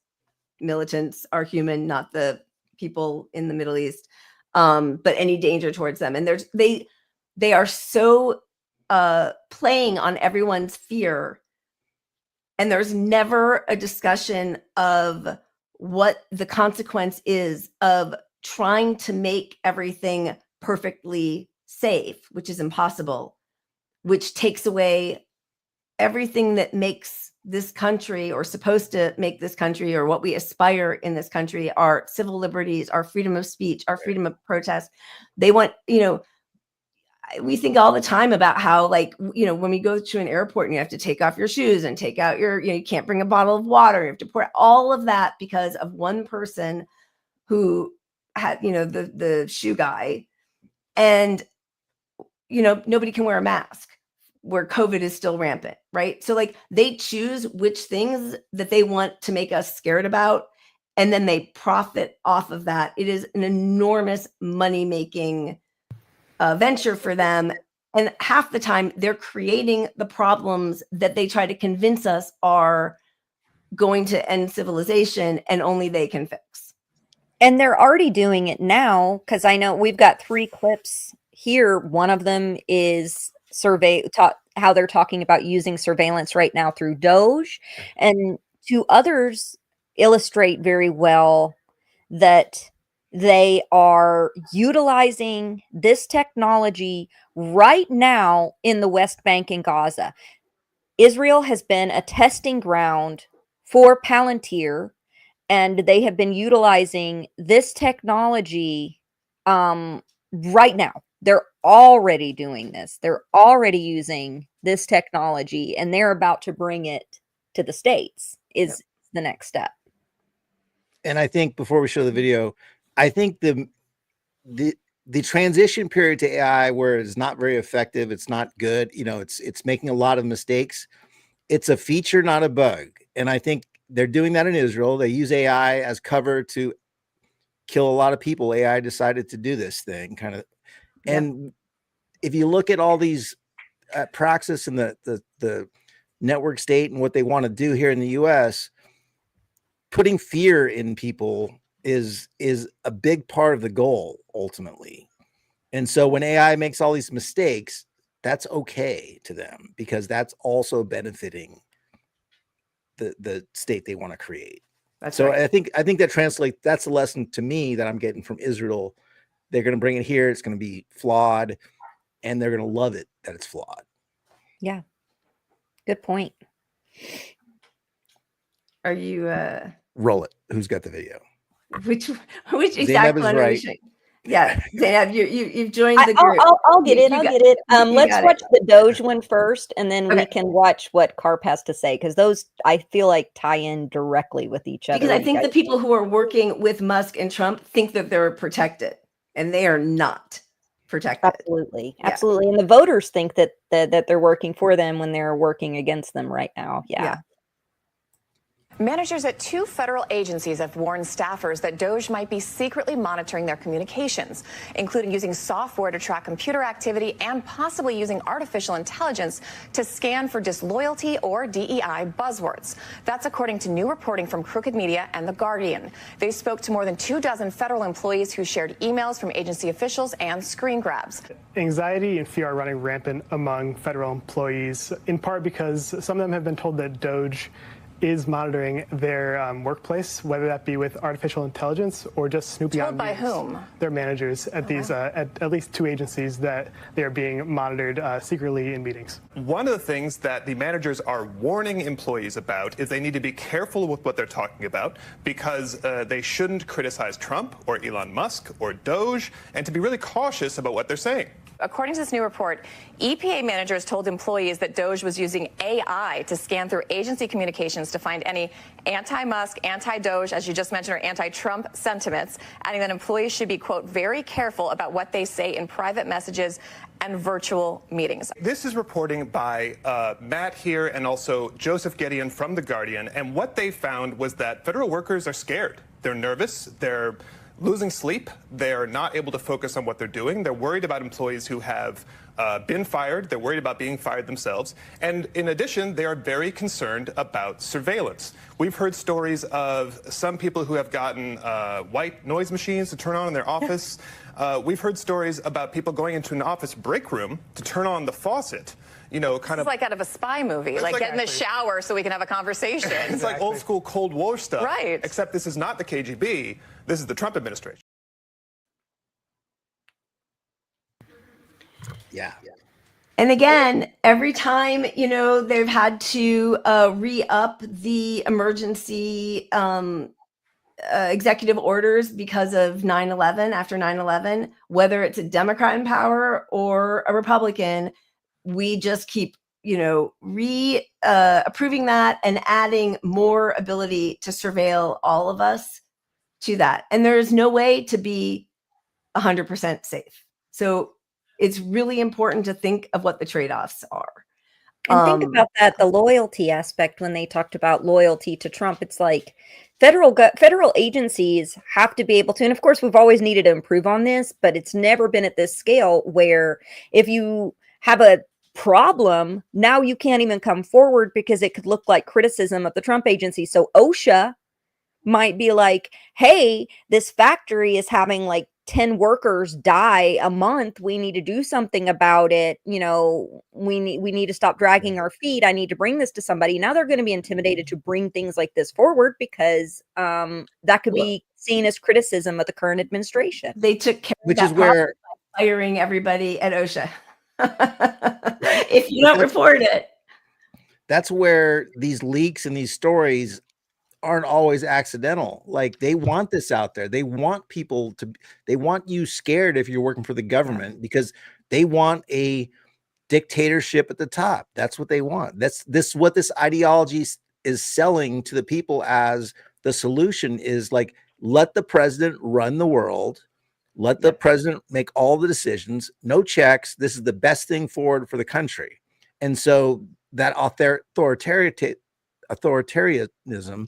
militants are human, not the people in the Middle East, but any danger towards them. And they are so playing on everyone's fear. And there's never a discussion of what the consequence is of trying to make everything perfectly safe, which is impossible, which takes away everything that makes this country, or supposed to make this country, or what we aspire in this country, our civil liberties, our freedom of speech, our freedom of protest. They want, we think all the time about how, like, when we go to an airport and you have to take off your shoes and take out your, you can't bring a bottle of water. You have to pour all of that because of one person who had, the shoe guy, and, nobody can wear a mask where COVID is still rampant, right? So like they choose which things that they want to make us scared about, and then they profit off of that. It is an enormous money-making venture for them. And half the time they're creating the problems that they try to convince us are going to end civilization and only they can fix. And they're already doing it now, because I know we've got 3 clips here. One of them is how they're talking about using surveillance right now through Doge, and 2 others illustrate very well that they are utilizing this technology right now in the West Bank and Gaza. Israel has been a testing ground for Palantir, and they have been utilizing this technology right now. They're already doing this. They're already using this technology, and they're about to bring it to the States is the next step. And I think before we show the video, I think the the transition period to AI, where it's not very effective, it's not good, it's making a lot of mistakes. It's a feature, not a bug. And I think they're doing that in Israel. They use AI as cover to kill a lot of people. AI decided to do this thing kind of. And if you look at all these praxis and the network state and what they want to do here in the US, putting fear in people is a big part of the goal ultimately. And so when AI makes all these mistakes, that's okay to them, because that's also benefiting the state they want to create. That's so right. I think that translates. That's a lesson to me that I'm getting from Israel. They're going to bring it here. It's going to be flawed, and they're going to love it that it's flawed. Yeah. Good point. Are you roll it? Who's got the video? Which exact one are you showing? Yeah, Zainab, you've joined the group. I'll get it. I'll get it. Let's watch the Doge one first, and then we can watch what Karp has to say, because those I feel like tie in directly with each other. Because I think the people who are working with Musk and Trump think that they're protected, and they are not protected. Absolutely, absolutely. And the voters think that they're working for them when they're working against them right now. Yeah. Managers at 2 federal agencies have warned staffers that Doge might be secretly monitoring their communications, including using software to track computer activity and possibly using artificial intelligence to scan for disloyalty or DEI buzzwords. That's according to new reporting from Crooked Media and The Guardian. They spoke to more than 24 federal employees who shared emails from agency officials and screen grabs. Anxiety and fear are running rampant among federal employees, in part because some of them have been told that Doge is monitoring their workplace, whether that be with artificial intelligence or just snooping on by whom? Their managers at these at least 2 agencies that they are being monitored secretly in meetings. One of the things that the managers are warning employees about is they need to be careful with what they're talking about, because they shouldn't criticize Trump or Elon Musk or Doge, and to be really cautious about what they're saying. According to this new report, EPA managers told employees that Doge was using AI to scan through agency communications to find any anti-Musk, anti-Doge, as you just mentioned, or anti-Trump sentiments, adding that employees should be, quote, very careful about what they say in private messages and virtual meetings. This is reporting by Matt here and also Joseph Gideon from The Guardian, and what they found was that federal workers are scared. They're nervous. They're losing sleep. They're not able to focus on what they're doing. They're worried about employees who have been fired. They're worried about being fired themselves. And in addition, they are very concerned about surveillance. We've heard stories of some people who have gotten white noise machines to turn on in their office. We've heard stories about people going into an office break room to turn on the faucet. Kind of like out of a spy movie, like get in the shower so we can have a conversation. It's like old school Cold War stuff. Right. Except this is not the KGB. This is the Trump administration. Yeah. And again, every time, they've had to re-up the emergency executive orders because of 9/11, after 9/11, whether it's a Democrat in power or a Republican, we just keep, approving that and adding more ability to surveil all of us to that. And there's no way to be 100% safe. So it's really important to think of what the trade-offs are. And think about that, the loyalty aspect, when they talked about loyalty to Trump. It's like federal agencies have to be able to, and of course, we've always needed to improve on this, but it's never been at this scale where if you have a problem, now you can't even come forward because it could look like criticism of the Trump agency. So OSHA might be like, hey, this factory is having like 10 workers die a month. We need to do something about it. We need to stop dragging our feet. I need to bring this to somebody. Now they're going to be intimidated to bring things like this forward because that could be seen as criticism of the current administration. They took care of that by firing everybody at OSHA. If you don't report it. That's where these leaks and these stories aren't always accidental. Like, they want this out there. They want they want you scared if you're working for the government, because they want a dictatorship at the top. That's what they want. That's what this ideology is selling to the people as the solution is, like, let the president run the world. Let the president make all the decisions, no checks. This is the best thing forward for the country. And so that authoritarianism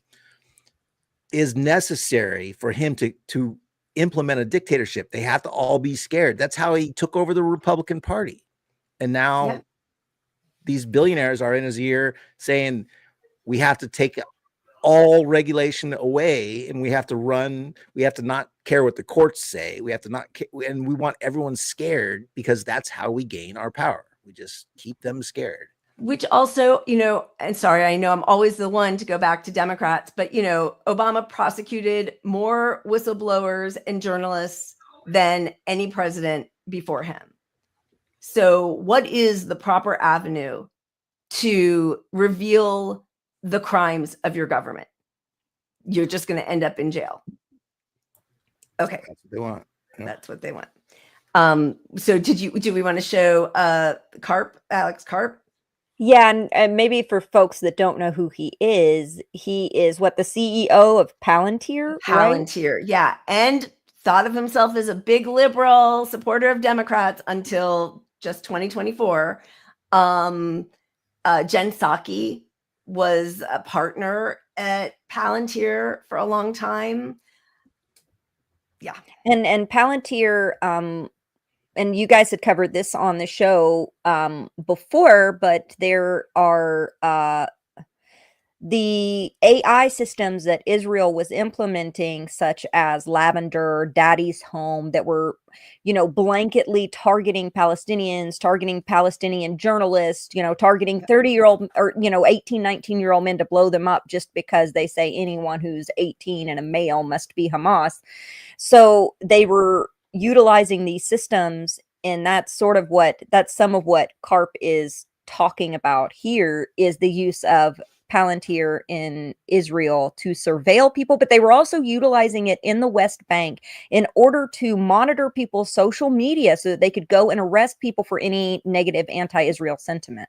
is necessary for him to implement a dictatorship. They have to all be scared. That's how he took over the Republican Party. And now these billionaires are in his ear saying, we have to take all regulation away, and we have to not care what the courts say. We have to not and we want everyone scared, because that's how we gain our power. We just keep them scared. Which also, and sorry, I know I'm always the one to go back to Democrats, but Obama prosecuted more whistleblowers and journalists than any president before him. So what is the proper avenue to reveal the crimes of your government? You're just going to end up in jail. Okay. That's what they want. Yep. That's what they want. So do we want to show Alex Karp? Yeah, and maybe for folks that don't know who he is what, the CEO of Palantir? Palantir, right? Yeah. And thought of himself as a big liberal supporter of Democrats until just 2024. Jen Psaki was a partner at Palantir for a long time. Yeah. And Palantir, and you guys had covered this on the show before, but there are the AI systems that Israel was implementing, such as Lavender, Daddy's Home, that were, blanketly targeting Palestinians, targeting Palestinian journalists, targeting 30-year-old or, 18, 19-year-old men to blow them up just because they say anyone who's 18 and a male must be Hamas. So they were utilizing these systems, and that's some of what Karp is talking about here, is the use of Palantir in Israel to surveil people, but they were also utilizing it in the West Bank in order to monitor people's social media so that they could go and arrest people for any negative anti-Israel sentiment.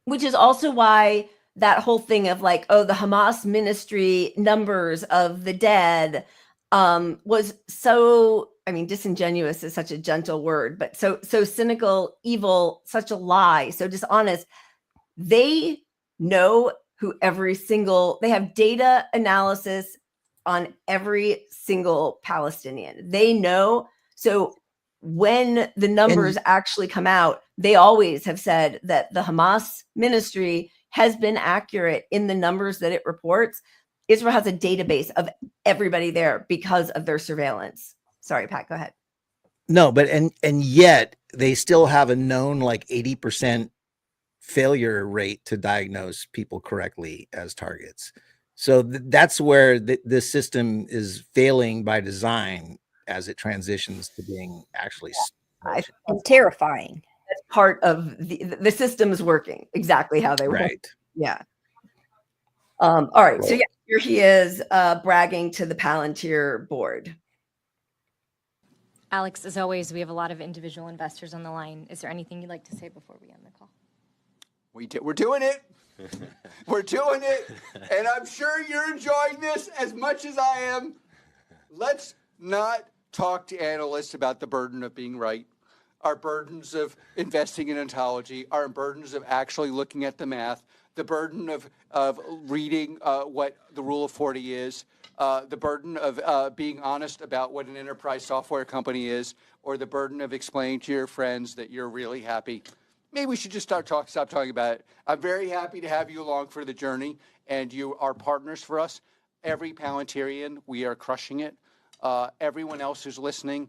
Which is also why that whole thing of the Hamas ministry numbers of the dead was so, disingenuous is such a gentle word, but so cynical, evil, such a lie, so dishonest. They know who they have data analysis on every single Palestinian. They know. So when the numbers actually come out, they always have said that the Hamas ministry has been accurate in the numbers that it reports. Israel has a database of everybody there because of their surveillance. Sorry, Pat, go ahead. No, but and yet they still have a known 80% failure rate to diagnose people correctly as targets. So that's where this system is failing by design as it transitions to being actually terrifying. That's part of the system is working exactly how they work. Right. Yeah. All right. So yeah, here he is bragging to the Palantir board. Alex, as always, we have a lot of individual investors on the line. Is there anything you'd like to say before we end the call? We're doing it. We're doing it. And I'm sure you're enjoying this as much as I am. Let's not talk to analysts about the burden of being right, our burdens of investing in ontology, our burdens of actually looking at the math, the burden of reading what the Rule of 40 is, the burden of being honest about what an enterprise software company is, or the burden of explaining to your friends that you're really happy. Maybe we should just stop talking about it. I'm very happy to have you along for the journey, and you are partners for us. Every Palantirian, we are crushing it. Everyone else who's listening,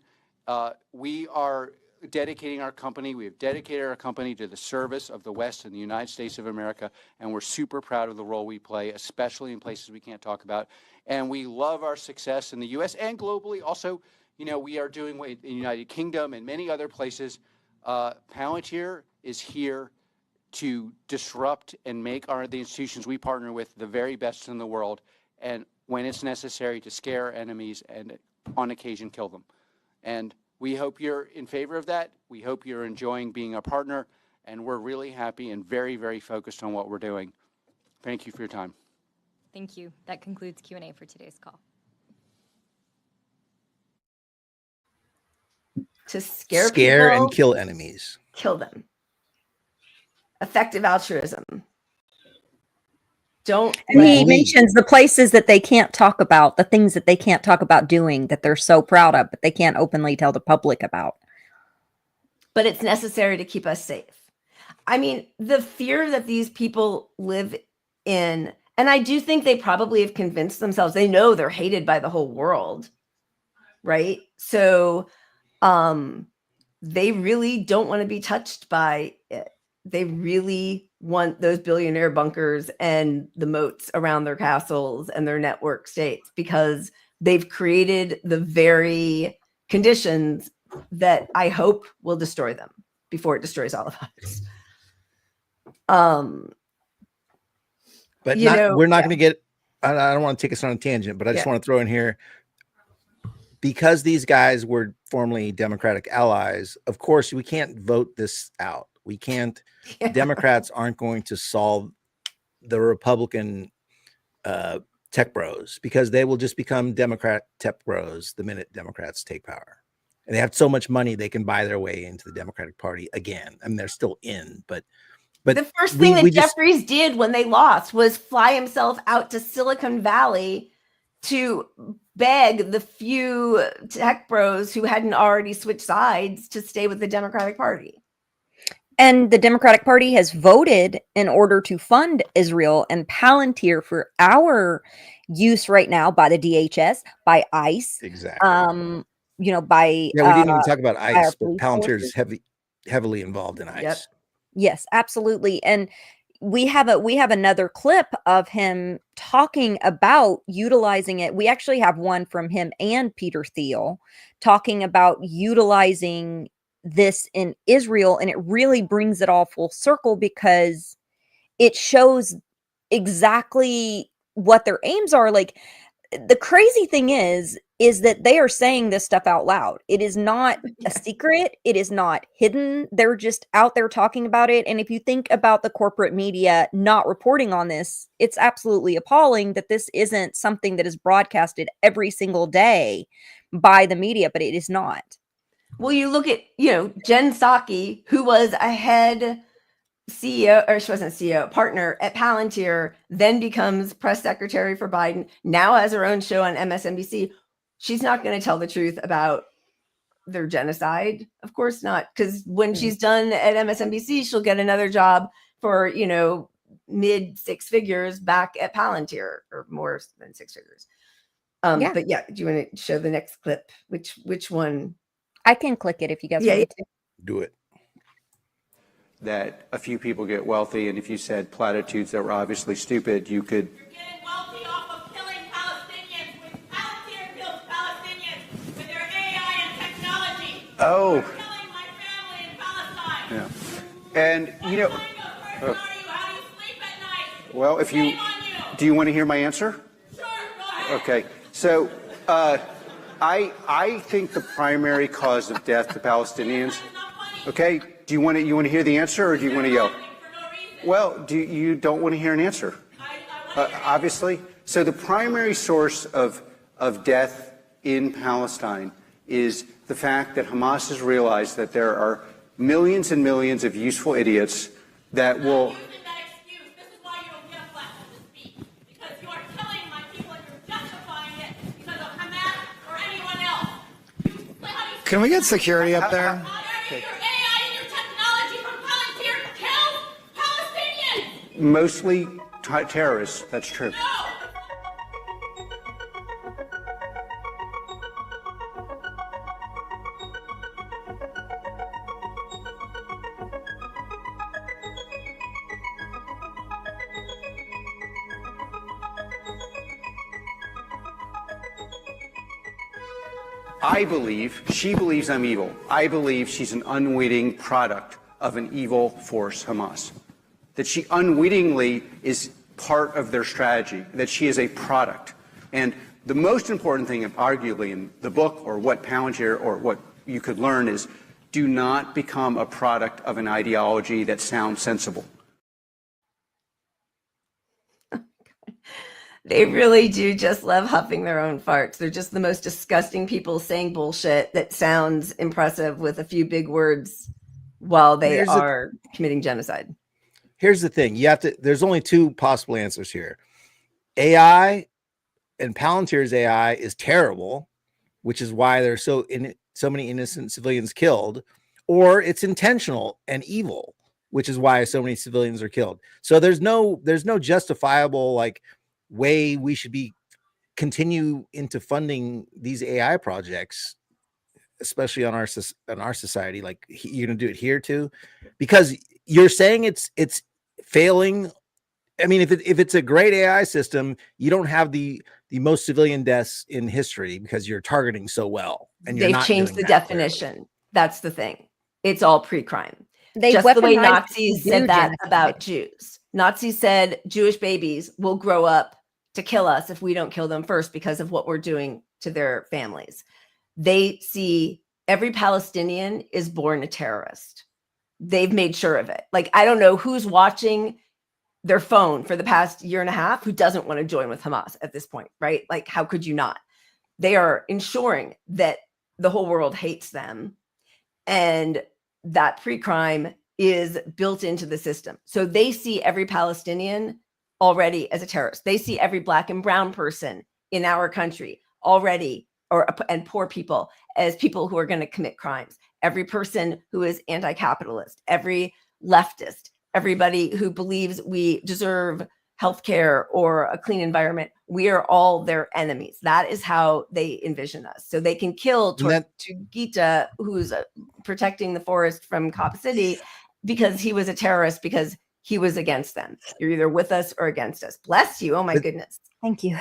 we are dedicating our company. We have dedicated our company to the service of the West and the United States of America, and we're super proud of the role we play, especially in places we can't talk about. And we love our success in the U.S. and globally. Also, we are doing in the United Kingdom and many other places. Palantir is here to disrupt and make the institutions we partner with the very best in the world, and when it's necessary, to scare enemies and on occasion kill them. And we hope you're in favor of that. We hope you're enjoying being a partner, and we're really happy and very, very focused on what we're doing. Thank you for your time. Thank you. That concludes Q&A for today's call. to scare and people, kill enemies. kill them. Effective altruism. Don't. And he mentions the places that they can't talk about, the things that they can't talk about doing that they're so proud of, but they can't openly tell the public about. But it's necessary to keep us safe. I mean, the fear that these people live in, and I do think they probably have convinced themselves, they know they're hated by the whole world, right? So they really don't want to be touched by it. They really want those billionaire bunkers and the moats around their castles and their network states, because they've created the very conditions that I hope will destroy them before it destroys all of us. But we're not going to get, I don't want to take us on a tangent, but I just want to throw in here, because these guys were formerly Democratic allies, of course, we can't vote this out. We can't, Democrats aren't going to solve the Republican tech bros, because they will just become Democrat tech bros the minute Democrats take power. And they have so much money, they can buy their way into the Democratic Party again. I mean, they're still in, but the first thing that Jeffries did when they lost was fly himself out to Silicon Valley to beg the few tech bros who hadn't already switched sides to stay with the Democratic Party. And the Democratic Party has voted in order to fund Israel and Palantir for our use right now by the DHS, by ICE. Exactly. By we didn't even talk about ICE, but Palantir is heavily involved in ICE. Yep. Yes, absolutely. And we have another clip of him talking about utilizing it. We actually have one from him and Peter Thiel talking about utilizing this in Israel, and it really brings it all full circle, because it shows exactly what their aims are. Like, the crazy thing is that they are saying this stuff out loud. It is not a secret. It is not hidden. They're just out there talking about it. And if you think about the corporate media not reporting on this, it's absolutely appalling that this isn't something that is broadcasted every single day by the media, but it is not. Well, you look at, Jen Psaki, who was a head CEO, or she wasn't CEO, partner at Palantir, then becomes press secretary for Biden, now has her own show on MSNBC. She's not going to tell the truth about their genocide. Of course not. Because when she's done at MSNBC, she'll get another job for, mid six figures back at Palantir, or more than six figures. But do you want to show the next clip? Which one? I can click it if you guys want me to. Do it. That a few people get wealthy, and if you said platitudes that were obviously stupid, you could. You're getting wealthy off of killing Palestinians. With Palantir kills Palestinians with their AI and technology. Oh. You're killing my family in Palestine. Yeah. And How do you sleep at night? Well, if you do, you want to hear my answer? Sure. Go ahead. Okay. So, I think the primary cause of death to Palestinians. Okay. Do you want to hear the answer, or do you want to yell? Well, you don't want to hear an answer? Obviously. So the primary source of death in Palestine is the fact that Hamas has realized that there are millions and millions of useful idiots that will. Can we get security up there? Mostly terrorists, that's true. She believes I'm evil. I believe she's an unwitting product of an evil force, Hamas. That she unwittingly is part of their strategy, that she is a product. And the most important thing, arguably, in the book, or what Palantir, or what you could learn, is do not become a product of an ideology that sounds sensible. They really do just love huffing their own farts. They're just the most disgusting people saying bullshit that sounds impressive with a few big words while they are committing genocide. Here's the thing. There's only two possible answers here. AI and Palantir's AI is terrible, which is why there's so many innocent civilians killed, or it's intentional and evil, which is why so many civilians are killed. So there's no justifiable like way we should be continue into funding these AI projects, especially on our society. Like you're gonna do it here too, because you're saying it's failing. I mean, if it's a great AI system, you don't have the most civilian deaths in history because you're targeting so well. And they've changed the definition. Clearly. That's the thing. It's all pre-crime. Just the way Nazis said that about Jews. Nazis said Jewish babies will grow up to kill us if we don't kill them first because of what we're doing to their families. They see every Palestinian is born a terrorist. They've made sure of it. Like, I don't know who's watching their phone for the past year and a half who doesn't want to join with Hamas at this point, right? Like, how could you not? They are ensuring that the whole world hates them. And that pre-crime is built into the system. So they see every Palestinian already as a terrorist. They see every Black and brown person in our country already, and poor people, as people who are going to commit crimes. Every person who is anti-capitalist, every leftist, everybody who believes we deserve healthcare or a clean environment, we are all their enemies. That is how they envision us. So they can kill Gita, who's protecting the forest from Cop City, because he was a terrorist, because he was against them. You're either with us or against us. Bless you. Oh my goodness. Thank you.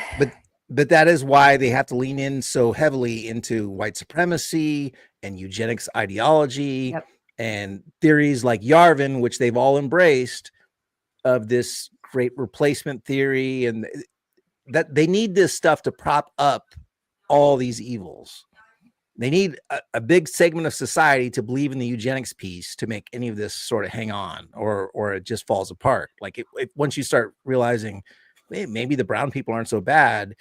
But that is why they have to lean in so heavily into white supremacy and eugenics ideology and theories like Yarvin, which they've all embraced, of this great replacement theory, and that they need this stuff to prop up all these evils. They need a big segment of society to believe in the eugenics piece to make any of this sort of hang on, or it just falls apart. Like once you start realizing maybe the brown people aren't so bad,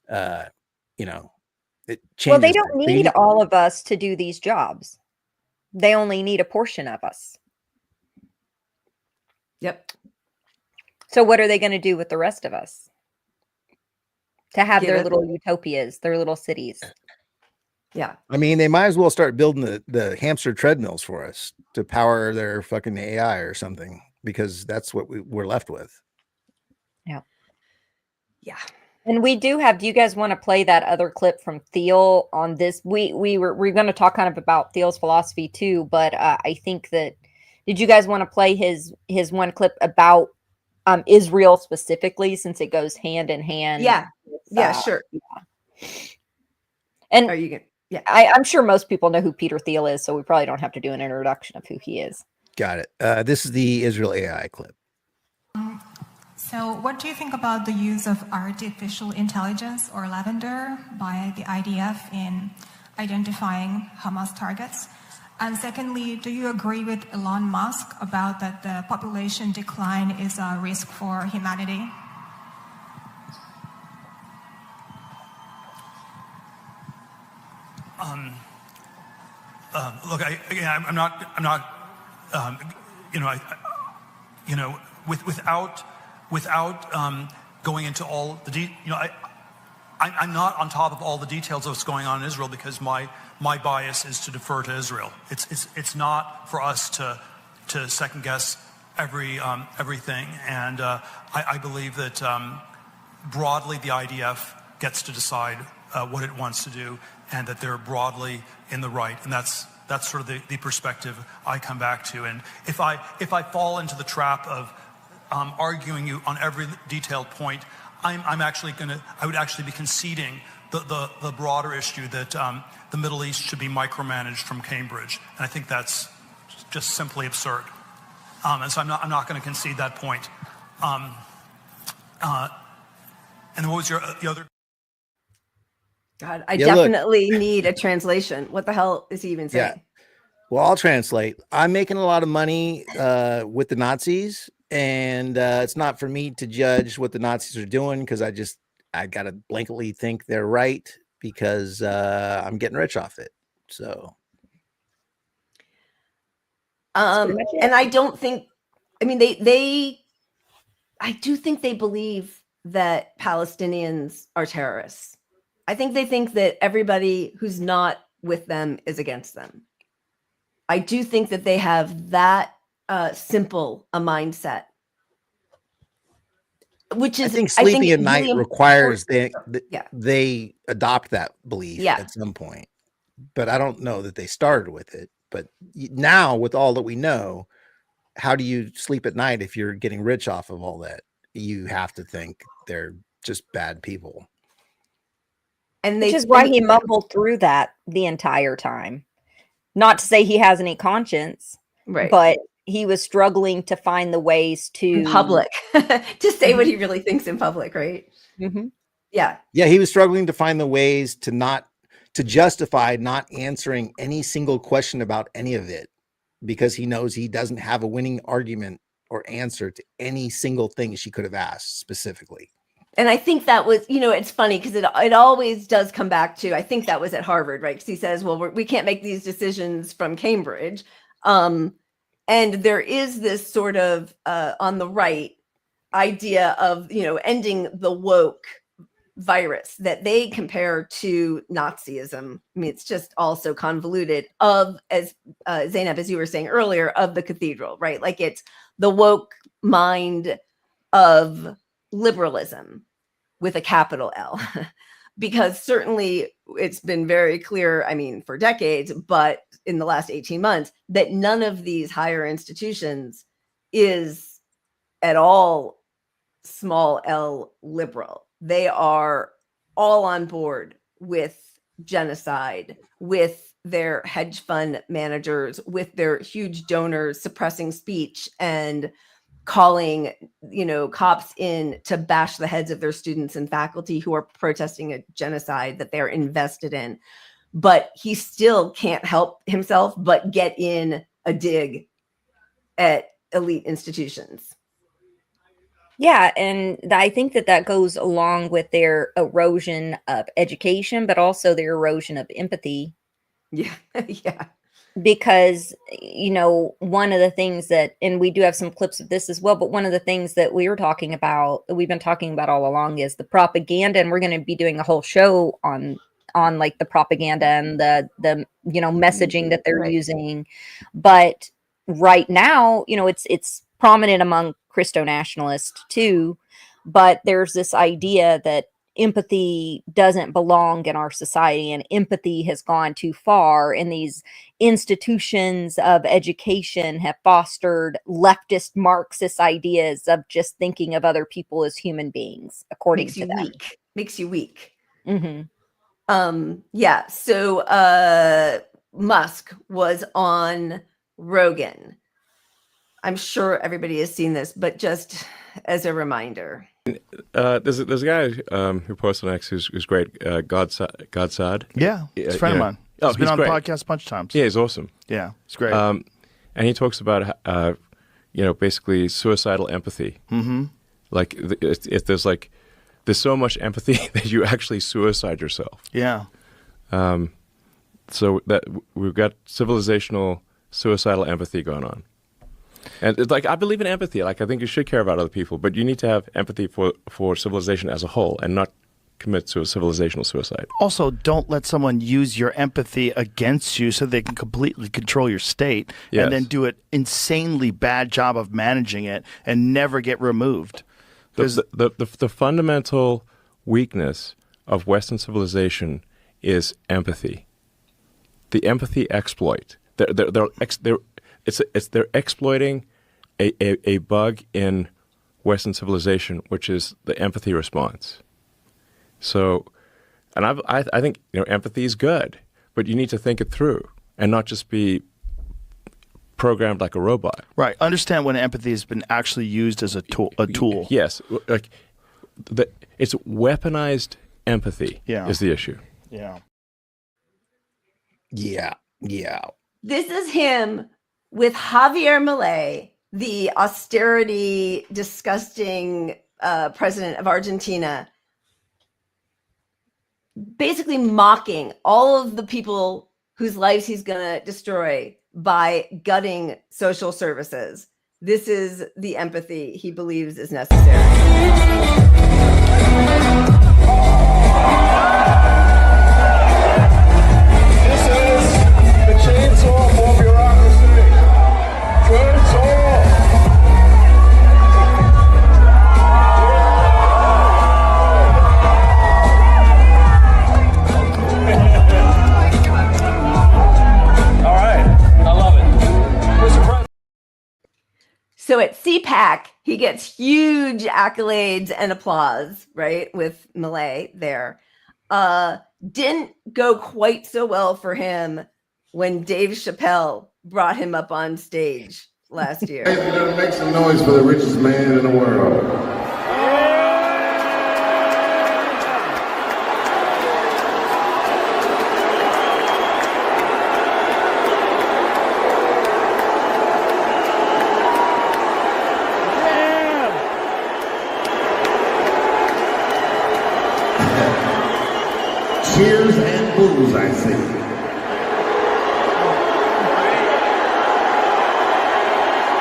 it changes. Well, they don't need all of us to do these jobs. They only need a portion of us. Yep. So what are they going to do with the rest of us? To have their little utopias, their little cities. Yeah. I mean, they might as well start building the hamster treadmills for us to power their fucking AI or something, because that's what we're left with. Yeah. Yeah. And we do have, do you guys want to play that other clip from Theil on this? We're going to talk kind of about Theil's philosophy too, but I think that, did you guys want to play his one clip about Israel specifically, since it goes hand in hand? Yeah. With, sure. Yeah. And are you going to? Yeah, I'm sure most people know who Peter Thiel is, so we probably don't have to do an introduction of who he is. Got it. This is the Israel AI clip. So what do you think about the use of artificial intelligence, or lavender, by the IDF in identifying Hamas targets? And secondly, do you agree with Elon Musk about that the population decline is a risk for humanity? Look, I'm not, without going into all the I'm not on top of all the details of what's going on in Israel, because my bias is to defer to Israel. It's not for us to second guess everything, and I believe that broadly the IDF gets to decide what it wants to do, and that they're broadly in the right, and that's sort of the perspective I come back to. And if I fall into the trap of arguing you on every detailed point, I would actually be conceding the broader issue that the Middle East should be micromanaged from Cambridge, and I think that's just simply absurd. And so I'm not going to concede that point. And what was the other? God, I definitely need a translation. What the hell is he even saying? Yeah. Well, I'll translate. I'm making a lot of money with the Nazis, And it's not for me to judge what the Nazis are doing, because I gotta blankly think they're right, because I'm getting rich off it. So and I don't think, I mean, I do think they believe that Palestinians are terrorists. I think they think that everybody who's not with them is against them. I do think that they have that simple a mindset, which is, I think sleeping at night really requires important. they adopt that belief Yeah. at some point. But I don't know that they started with it. But now, with all that we know, how do you sleep at night if you're getting rich off of all that? You have to think they're just bad people. And which is why he mumbled through that the entire time. Not to say he has any conscience, right? But he was struggling to find the ways to in public to say what he really thinks in public, right? Mm-hmm. Yeah. Yeah, he was struggling to find the ways to justify not answering any single question about any of it, because he knows he doesn't have a winning argument or answer to any single thing she could have asked specifically. And I think that was, it's funny because it always does come back to, I think that was at Harvard, right? Because he says, well, we can't make these decisions from Cambridge. And there is this sort of, on the right, idea of, ending the woke virus that they compare to Nazism. I mean, it's just also convoluted as Zainab, as you were saying earlier, of the cathedral, right? Like it's the woke mind of liberalism with a capital L, because certainly it's been very clear, I mean, for decades, but in the last 18 months, that none of these higher institutions is at all small L liberal. They are all on board with genocide, with their hedge fund managers, with their huge donors suppressing speech and calling, cops in to bash the heads of their students and faculty who are protesting a genocide that they're invested in. But he still can't help himself but get in a dig at elite institutions. Yeah, and I think that goes along with their erosion of education, but also their erosion of empathy. Yeah, yeah. Because, one of the things that, and we do have some clips of this as well, but one of the things that we've been talking about all along is the propaganda, and we're going to be doing a whole show on like the propaganda and the messaging that they're using. But right now, it's prominent among Christo nationalists too, but there's this idea that empathy doesn't belong in our society, and empathy has gone too far, and these institutions of education have fostered leftist Marxist ideas of just thinking of other people as human beings, according to them. Makes you weak. Mm-hmm. Yeah. So Musk was on Rogan. I'm sure everybody has seen this, but just as a reminder. There's a guy who posts on X who's great, Godsad. Yeah, he's a friend of mine. He's been on the podcast a bunch of times. Yeah, he's awesome. Yeah, it's great. And he talks about, basically suicidal empathy. Mm-hmm. Like if there's so much empathy that you actually suicide yourself. Yeah. So that we've got civilizational suicidal empathy going on. And it's like, I believe in empathy. Like, I think you should care about other people, but you need to have empathy for civilization as a whole and not commit to a civilizational suicide. Also, don't let someone use your empathy against you so they can completely control your state and then do an insanely bad job of managing it and never get removed. The fundamental weakness of Western civilization is empathy. The empathy exploit. They're exploiting a bug in Western civilization, which is the empathy response. So, and I think empathy is good, but you need to think it through and not just be programmed like a robot. Right. Understand when empathy has been actually used as a tool. Yes, like it's weaponized empathy. Is the issue. Yeah. Yeah. This is him with Javier Milei the austerity, disgusting president of Argentina, basically mocking all of the people whose lives he's going to destroy by gutting social services. This is the empathy he believes is necessary. This is the chainsaw for bureaucracy. Chainsaw. All right, I love it. Mr. President. So at CPAC, he gets huge accolades and applause, right? With Milei there. Didn't go quite so well for him when Dave Chappelle brought him up on stage last year. Ladies and gentlemen, make some noise for the richest man in the world. Cheers and booze, I see.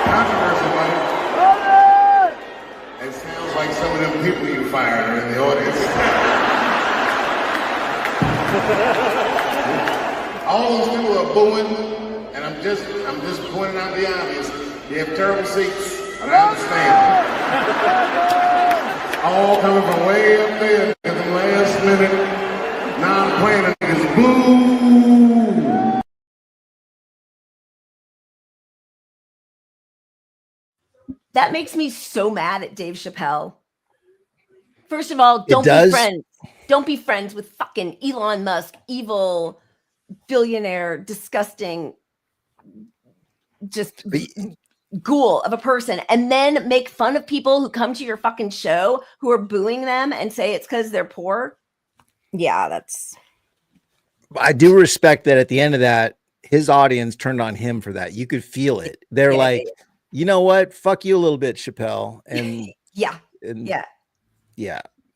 Controversy, buddy. It sounds like some of them people you fired are in the audience. All those people are booing, and I'm just pointing out the obvious. They have terrible seats, and I understand. All coming from way up there at the last minute. Now I'm playing it is blue. That makes me so mad at Dave Chappelle. First of all, don't be friends. Don't be friends with fucking Elon Musk, evil billionaire, disgusting, just ghoul of a person, and then make fun of people who come to your fucking show who are booing them and say it's because they're poor. Yeah, that's. I do respect that at the end of that, his audience turned on him for that. You could feel it. They're like, you know what? Fuck you a little bit, Chappelle. And yeah.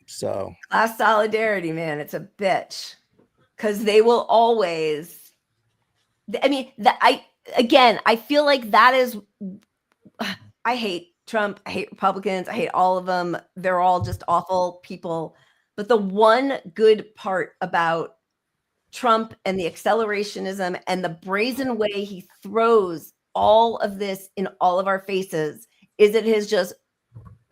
So class solidarity, man. It's a bitch. Because they will always. I mean, I feel like that is. I hate Trump. I hate Republicans. I hate all of them. They're all just awful people. But the one good part about Trump and the accelerationism and the brazen way he throws all of this in all of our faces is it has just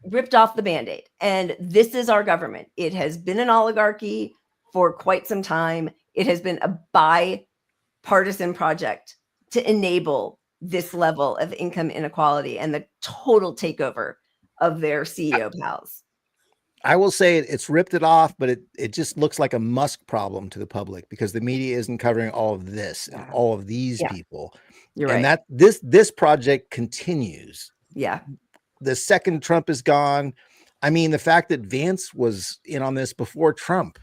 ripped off the Band-Aid. And this is our government. It has been an oligarchy for quite some time. It has been a bipartisan project to enable this level of income inequality and the total takeover of their CEO pals. I will say it's ripped it off, but it just looks like a Musk problem to the public because the media isn't covering all of this and all of these people. You're and right. that this project continues. Yeah. The second Trump is gone. I mean, the fact that Vance was in on this before Trump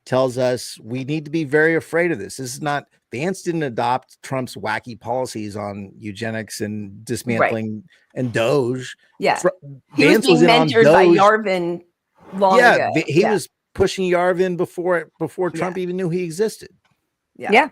tells us we need to be very afraid of this. This is not Vance didn't adopt Trump's wacky policies on eugenics and dismantling and Doge. Yeah. He Vance was being mentored by Yarvin long ago. He was pushing Yarvin before Trump even knew he existed. Yeah.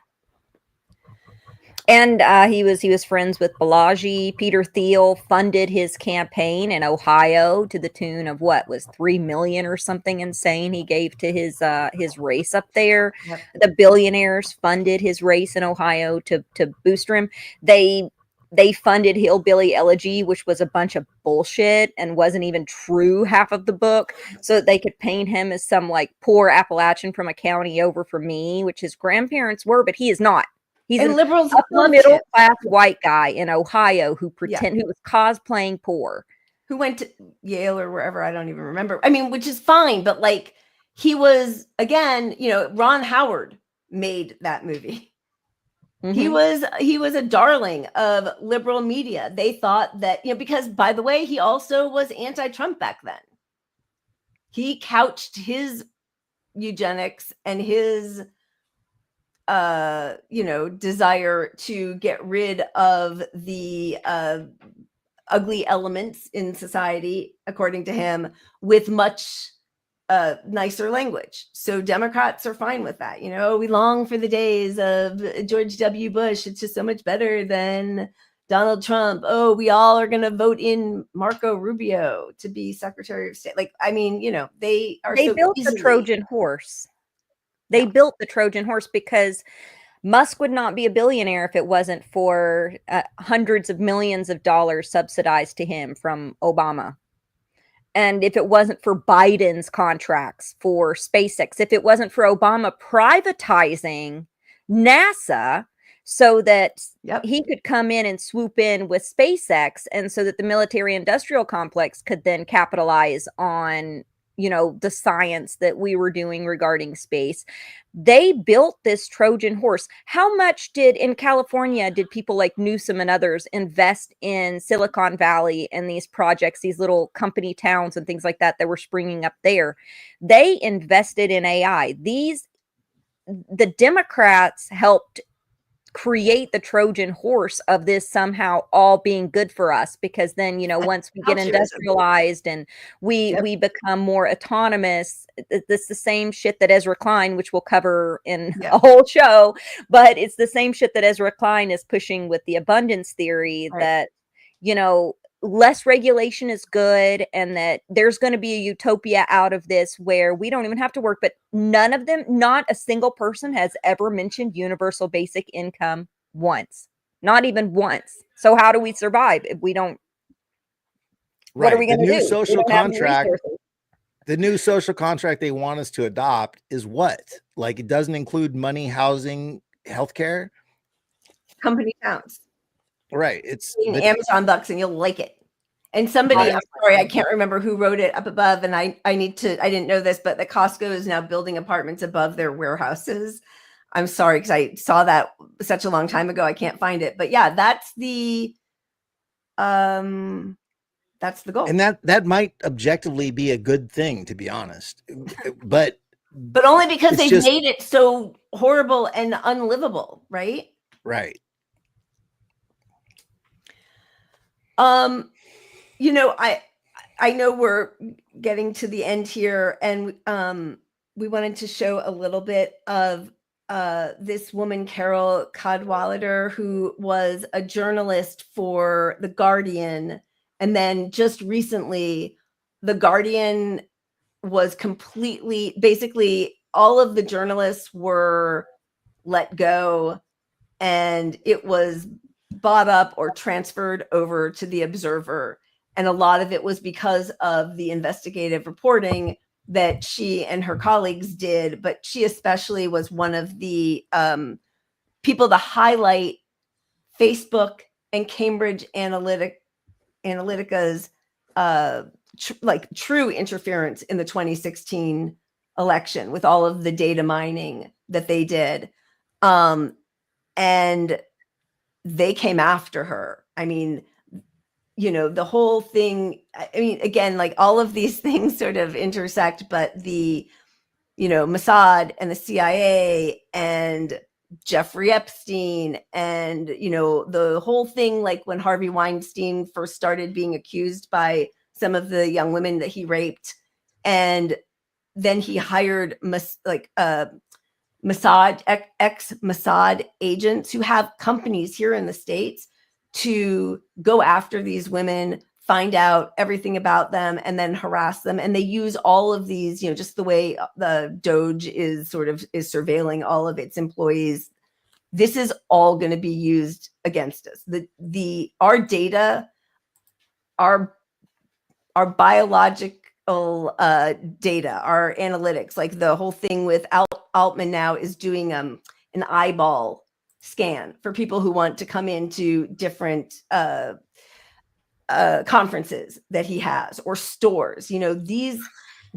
And he was friends with Balaji. Peter Thiel funded his campaign in Ohio to the tune of what was $3 million or something insane he gave to his race up there. Yep. The billionaires funded his race in Ohio to booster him. They funded Hillbilly Elegy, which was a bunch of bullshit and wasn't even true half of the book, so that they could paint him as some like poor Appalachian from a county over from me, which his grandparents were, but he is not. He's and a liberals upper middle class white guy in Ohio who who was cosplaying poor, who went to Yale or wherever, I don't even remember. I mean, which is fine, but like he was again, Ron Howard made that movie. Mm-hmm. He was a darling of liberal media. They thought that, because by the way, he also was anti-Trump back then. He couched his eugenics and his desire to get rid of the ugly elements in society, according to him, with much nicer language. So Democrats are fine with that. You know, we long for the days of George W. Bush. It's just so much better than Donald Trump. Oh, we all are going to vote in Marco Rubio to be Secretary of State. Like, I mean, you know, they built the Trojan horse. They built the Trojan horse because Musk would not be a billionaire if it wasn't for hundreds of millions of dollars subsidized to him from Obama. And if it wasn't for Biden's contracts for SpaceX, if it wasn't for Obama privatizing NASA so that he could come in and swoop in with SpaceX, and so that the military industrial complex could then capitalize on, you know, the science that we were doing regarding space. They built this Trojan horse. How much in California did people like Newsom and others invest in Silicon Valley and these projects, these little company towns and things like that were springing up there? They invested in AI. The Democrats helped create the Trojan horse of this somehow all being good for us, because then, you know, once we get industrialized and we become more autonomous, it's the same shit that Ezra Klein, which we'll cover in a whole show, but it's the same shit that Ezra Klein is pushing with the abundance theory, that, you know, less regulation is good, and that there's going to be a utopia out of this where we don't even have to work. But none of them, not a single person has ever mentioned universal basic income once, not even once. So how do we survive if we don't? What are we going to do? Social contract, the new social contract they want us to adopt is what? Like, it doesn't include money, housing, healthcare, company towns. Right. It's Amazon bucks and you'll like it. And somebody, I'm sorry, I can't remember who wrote it up above. And I didn't know this, but the Costco is now building apartments above their warehouses. I'm sorry, because I saw that such a long time ago. I can't find it. But yeah, that's the goal. And that might objectively be a good thing, to be honest. But only because they've made it so horrible and unlivable, right? Right. You know, I know we're getting to the end here, and we wanted to show a little bit of this woman, Carol Cadwalader, who was a journalist for The Guardian, and then just recently, The Guardian was basically all of the journalists were let go, and it was bought up or transferred over to The Observer. And a lot of it was because of the investigative reporting that she and her colleagues did. But she especially was one of the people to highlight Facebook and Cambridge Analytica's true interference in the 2016 election with all of the data mining that they did. And they came after her. I mean, you know, the whole thing, I mean, again, like all of these things sort of intersect, but the, you know, Mossad and the CIA and Jeffrey Epstein and, you know, the whole thing, like when Harvey Weinstein first started being accused by some of the young women that he raped. And then he hired Mossad, ex-Mossad agents who have companies here in the States to go after these women, find out everything about them, and then harass them. And they use all of these, you know, just the way the Doge is surveilling all of its employees. This is all going to be used against us. Our data, our biological data, our analytics, like the whole thing with Altman now is doing an eyeball scan for people who want to come into different conferences that he has, or stores. You know, these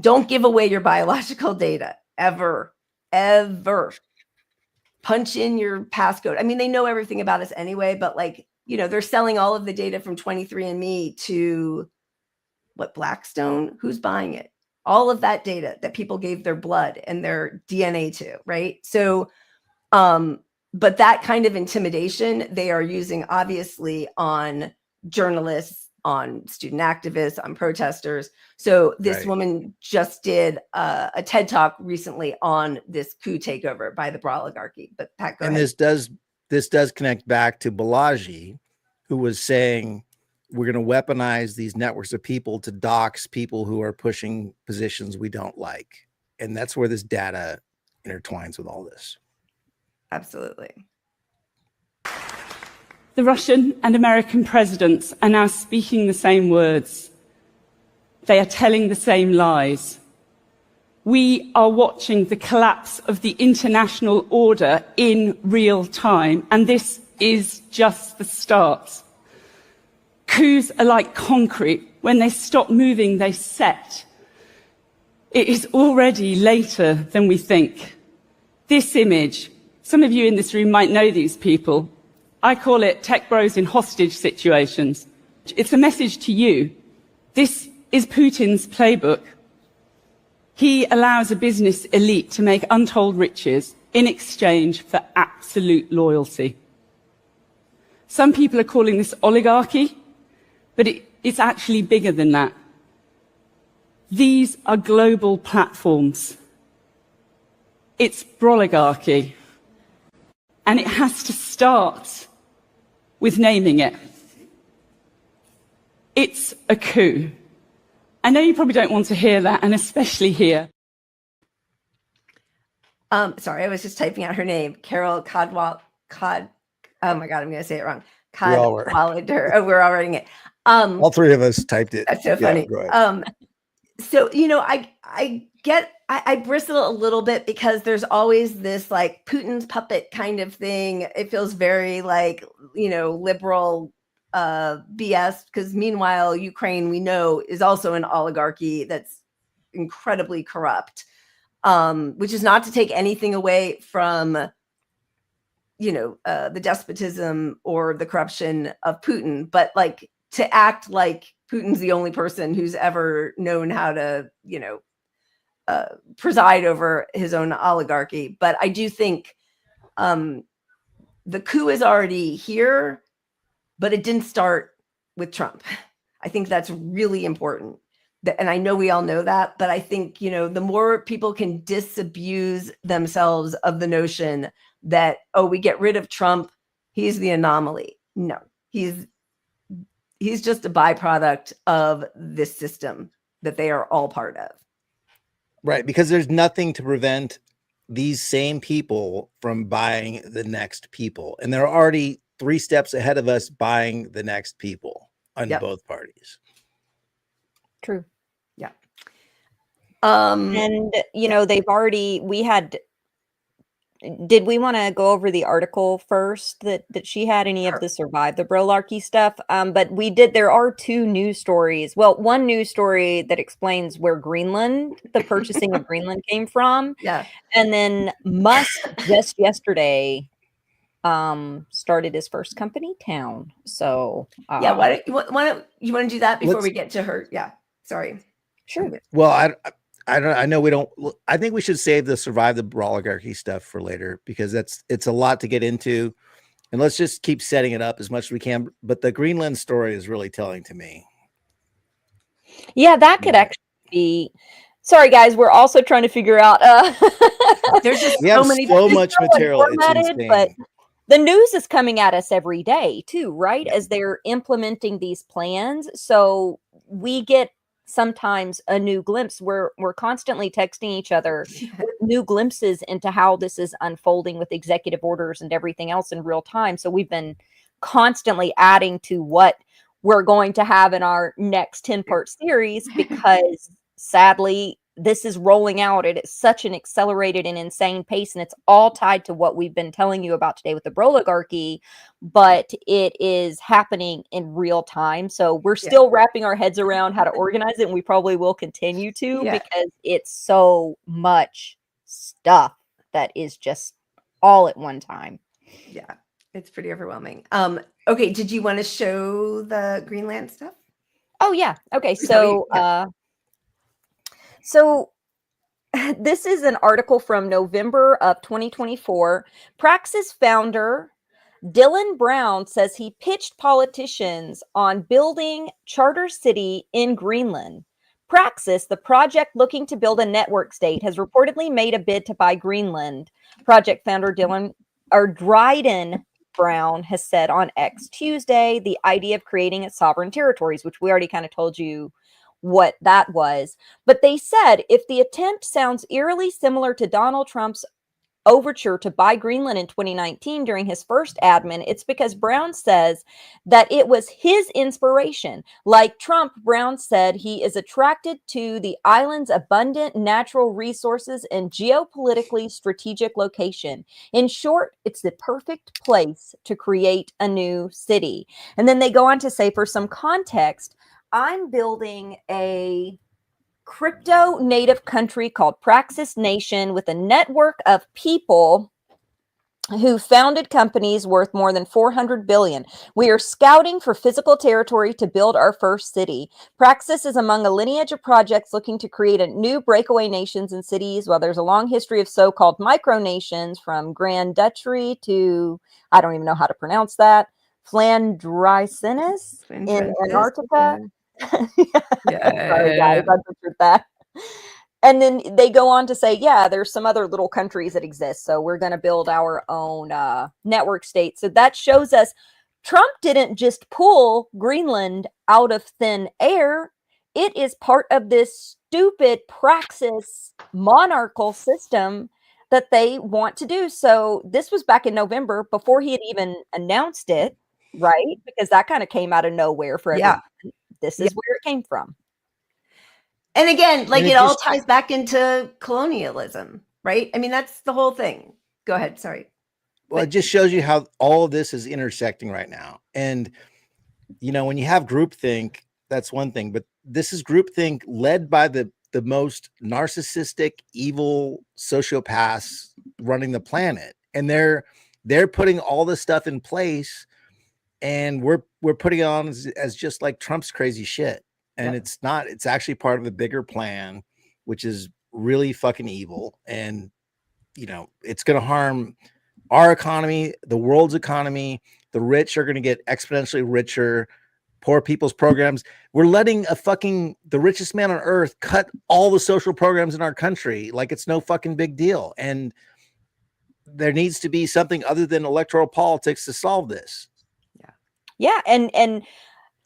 don't give away your biological data ever. Punch in your passcode. I mean, they know everything about us anyway, but like, you know, they're selling all of the data from 23andMe to what, Blackstone? Who's buying it? All of that data that people gave their blood and their DNA to, right? So, but that kind of intimidation they are using obviously on journalists on student activists, on protesters. So this Right. woman just did a TED talk recently on this coup takeover by the broligarchy. But Pat, go And ahead. this does connect back to Balaji, who was saying we're going to weaponize these networks of people to dox people who are pushing positions we don't like. And that's where this data intertwines with all this. Absolutely. The Russian and American presidents are now speaking the same words. They are telling the same lies. We are watching the collapse of the international order in real time, and this is just the start. Coups are like concrete. When they stop moving, they set. It is already later than we think. This image, some of you in this room might know these people. I call it tech bros in hostage situations. It's a message to you. This is Putin's playbook. He allows a business elite to make untold riches in exchange for absolute loyalty. Some people are calling this oligarchy, but it's actually bigger than that. These are global platforms. It's broligarchy. And it has to start with naming it. It's a coup. I know you probably don't want to hear that, and especially here. Sorry, I was just typing out her name, Carol Cadwal. Oh my God, I'm going to say it wrong. We all were. Cadwalader. Oh, we're all writing it. All three of us typed it. That's so funny. go ahead. So, I bristle a little bit because there's always this like Putin's puppet kind of thing. It feels very like, liberal BS, because meanwhile, Ukraine, we know, is also an oligarchy that's incredibly corrupt, which is not to take anything away from, the despotism or the corruption of Putin, but like to act like Putin's the only person who's ever known how to, preside over his own oligarchy. But I do think the coup is already here, but it didn't start with Trump. I think that's really important. And I know we all know that, but I think, the more people can disabuse themselves of the notion that, oh, we get rid of Trump, he's the anomaly. No, he's just a byproduct of this system that they are all part of. Right, because there's nothing to prevent these same people from buying the next people. And they're already 3 steps ahead of us buying the next people on both parties. True. Yeah. And, did we want to go over the article first that she had, any of the Survive the Brolarchy stuff? But there are 2 news stories. Well, one news story that explains where the purchasing of Greenland came from. Yeah. And then Musk just yesterday started his first company, Town. So yeah, why don't you want to do that before we get to her? Yeah. Sorry. Sure. Well, I know we don't. I think we should save the Survive the Broligarchy stuff for later, because it's a lot to get into, and let's just keep setting it up as much as we can. But the Greenland story is really telling to me. Yeah, that could actually be. Sorry, guys, we're also trying to figure out. There's just we have so much material. It's insane. But the news is coming at us every day too, right? As they're implementing these plans, so we get sometimes a new glimpse. We're constantly texting each other with new glimpses into how this is unfolding with executive orders and everything else in real time. So we've been constantly adding to what we're going to have in our next 10-part series, because sadly this is rolling out at such an accelerated and insane pace, and it's all tied to what we've been telling you about today with the broligarchy, but it is happening in real time. So we're still wrapping our heads around how to organize it, and we probably will continue to, because it's so much stuff that is just all at one time. Yeah, it's pretty overwhelming. Okay, did you want to show the Greenland stuff? Oh yeah. Okay, so so this is an article from November of 2024. Praxis founder Dylan Brown says he pitched politicians on building charter city in Greenland. Praxis, the project looking to build a network state, has reportedly made a bid to buy Greenland. Project founder Dryden Brown has said on X Tuesday the idea of creating a sovereign territories, which we already kind of told you what that was. But they said if the attempt sounds eerily similar to Donald Trump's overture to buy Greenland in 2019 during his first admin, it's because Brown says that it was his inspiration. Like Trump, Brown said he is attracted to the island's abundant natural resources and geopolitically strategic location. In short, it's the perfect place to create a new city. And then they go on to say, for some context, I'm building a crypto native country called Praxis Nation with a network of people who founded companies worth more than 400 billion. We are scouting for physical territory to build our first city. Praxis is among a lineage of projects looking to create a new breakaway nations and cities. While there's a long history of so-called micronations from Grand Duchy to, I don't even know how to pronounce that, Flandricenus in Antarctica. Sorry, guys, I butchered that. And then they go on to say, yeah, there's some other little countries that exist. So we're going to build our own network state. So that shows us Trump didn't just pull Greenland out of thin air. It is part of this stupid Praxis monarchical system that they want to do. So this was back in November before he had even announced it, right? Because that kind of came out of nowhere for everyone. This is where it came from. And again, like it all ties back into colonialism, right? I mean, that's the whole thing. Go ahead. Sorry. Well, it just shows you how all of this is intersecting right now. And, you know, when you have groupthink, that's one thing, but this is groupthink led by the most narcissistic, evil sociopaths running the planet. And they're putting all this stuff in place, and we're putting it on as just like Trump's crazy shit. And it's not, it's actually part of a bigger plan, which is really fucking evil. And, you know, it's going to harm our economy, the world's economy. The rich are going to get exponentially richer. Poor people's programs. We're letting the richest man on earth cut all the social programs in our country like it's no fucking big deal. And there needs to be something other than electoral politics to solve this. Yeah. And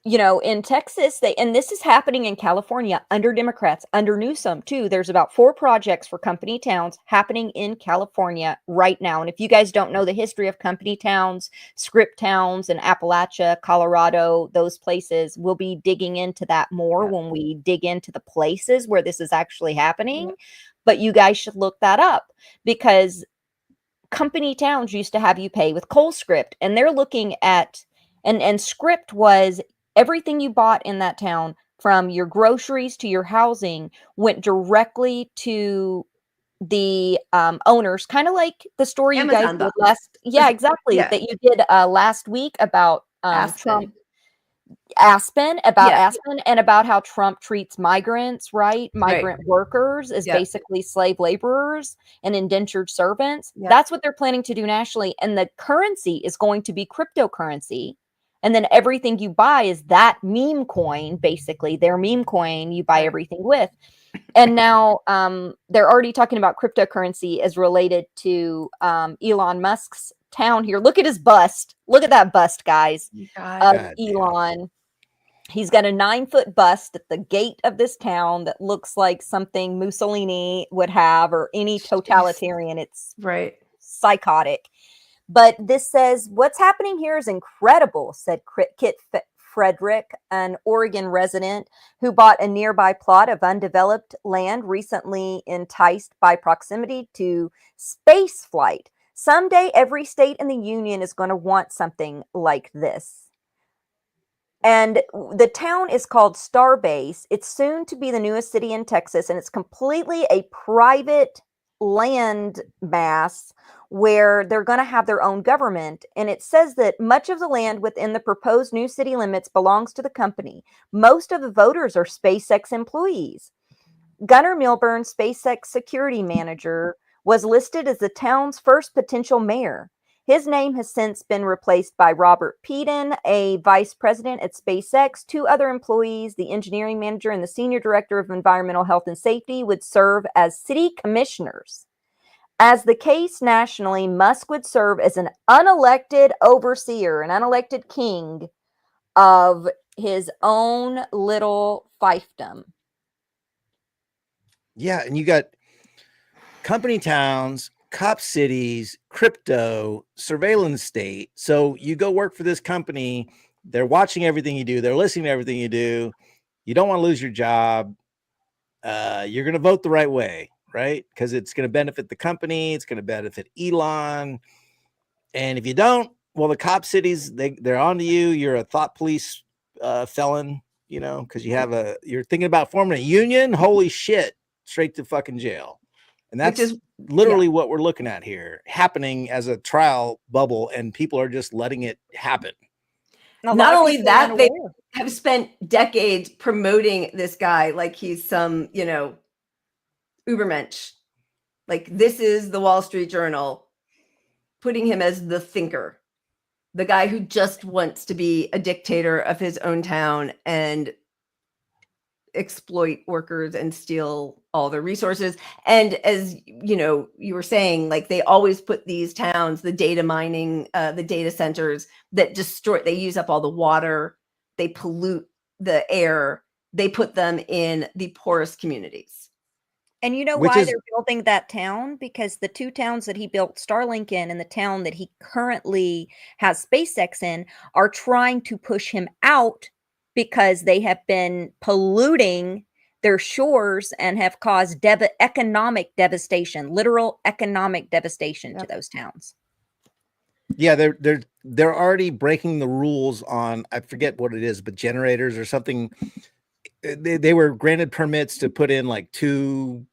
you know, in Texas, and this is happening in California under Democrats, under Newsom too. There's about 4 projects for company towns happening in California right now. And if you guys don't know the history of company towns, script towns in Appalachia, Colorado, those places, we'll be digging into that more when we dig into the places where this is actually happening. But you guys should look that up, because company towns used to have you pay with coal script, and they're looking at, and script was everything you bought in that town, from your groceries to your housing, went directly to the owners, kind of like the story Amazon you guys did last. Yeah, exactly. That you did last week about Trump. Aspen, and about how Trump treats migrants, right? Migrant workers as basically slave laborers and indentured servants. That's what they're planning to do nationally. And the currency is going to be cryptocurrency. And then everything you buy is that meme coin, basically their meme coin you buy everything with. And now they're already talking about cryptocurrency as related to Elon Musk's town here. Look at his bust. Look at that bust, guys, of Elon. He's got a 9-foot bust at the gate of this town that looks like something Mussolini would have, or any totalitarian. It's psychotic. But this says, what's happening here is incredible, said Kit Frederick, an Oregon resident who bought a nearby plot of undeveloped land, recently enticed by proximity to space flight. Someday, every state in the union is going to want something like this. And the town is called Starbase. It's soon to be the newest city in Texas, and it's completely a private land mass where they're going to have their own government. And it says that much of the land within the proposed new city limits belongs to the company. Most of the voters are SpaceX employees. Gunnar Milburn, SpaceX security manager, was listed as the town's first potential mayor. His name has since been replaced by Robert Peden, a vice president at SpaceX. 2 other employees, the engineering manager and the senior director of environmental health and safety, would serve as city commissioners. As the case nationally, Musk would serve as an unelected overseer, an unelected king of his own little fiefdom. Yeah, and you got company towns, cop cities, crypto, surveillance state. So you go work for this company, they're watching everything you do, they're listening to everything you do. You don't want to lose your job. You're going to vote the right way, right? Because it's going to benefit the company, it's going to benefit Elon. And if you don't, well, the cop cities, they're onto you. You're a thought police felon, you know, because you're thinking about forming a union. Holy shit, straight to fucking jail. And that's literally what we're looking at here, happening as a trial bubble, and people are just letting it happen. Not only that, they have spent decades promoting this guy like he's some, you know, Ubermensch. Like, this is the Wall Street Journal, putting him as the thinker, the guy who just wants to be a dictator of his own town and exploit workers and steal all their resources. And as you know, you were saying, like, they always put these towns, the data mining, the data centers that they use up all the water, they pollute the air, they put them in the poorest communities. And you know why they're building that town? Because the 2 towns that he built Starlink in and the town that he currently has SpaceX in are trying to push him out because they have been polluting their shores and have caused economic devastation, literal economic devastation to those towns. Yeah, they're already breaking the rules on, I forget what it is, but generators or something. They were granted permits to put in like 2,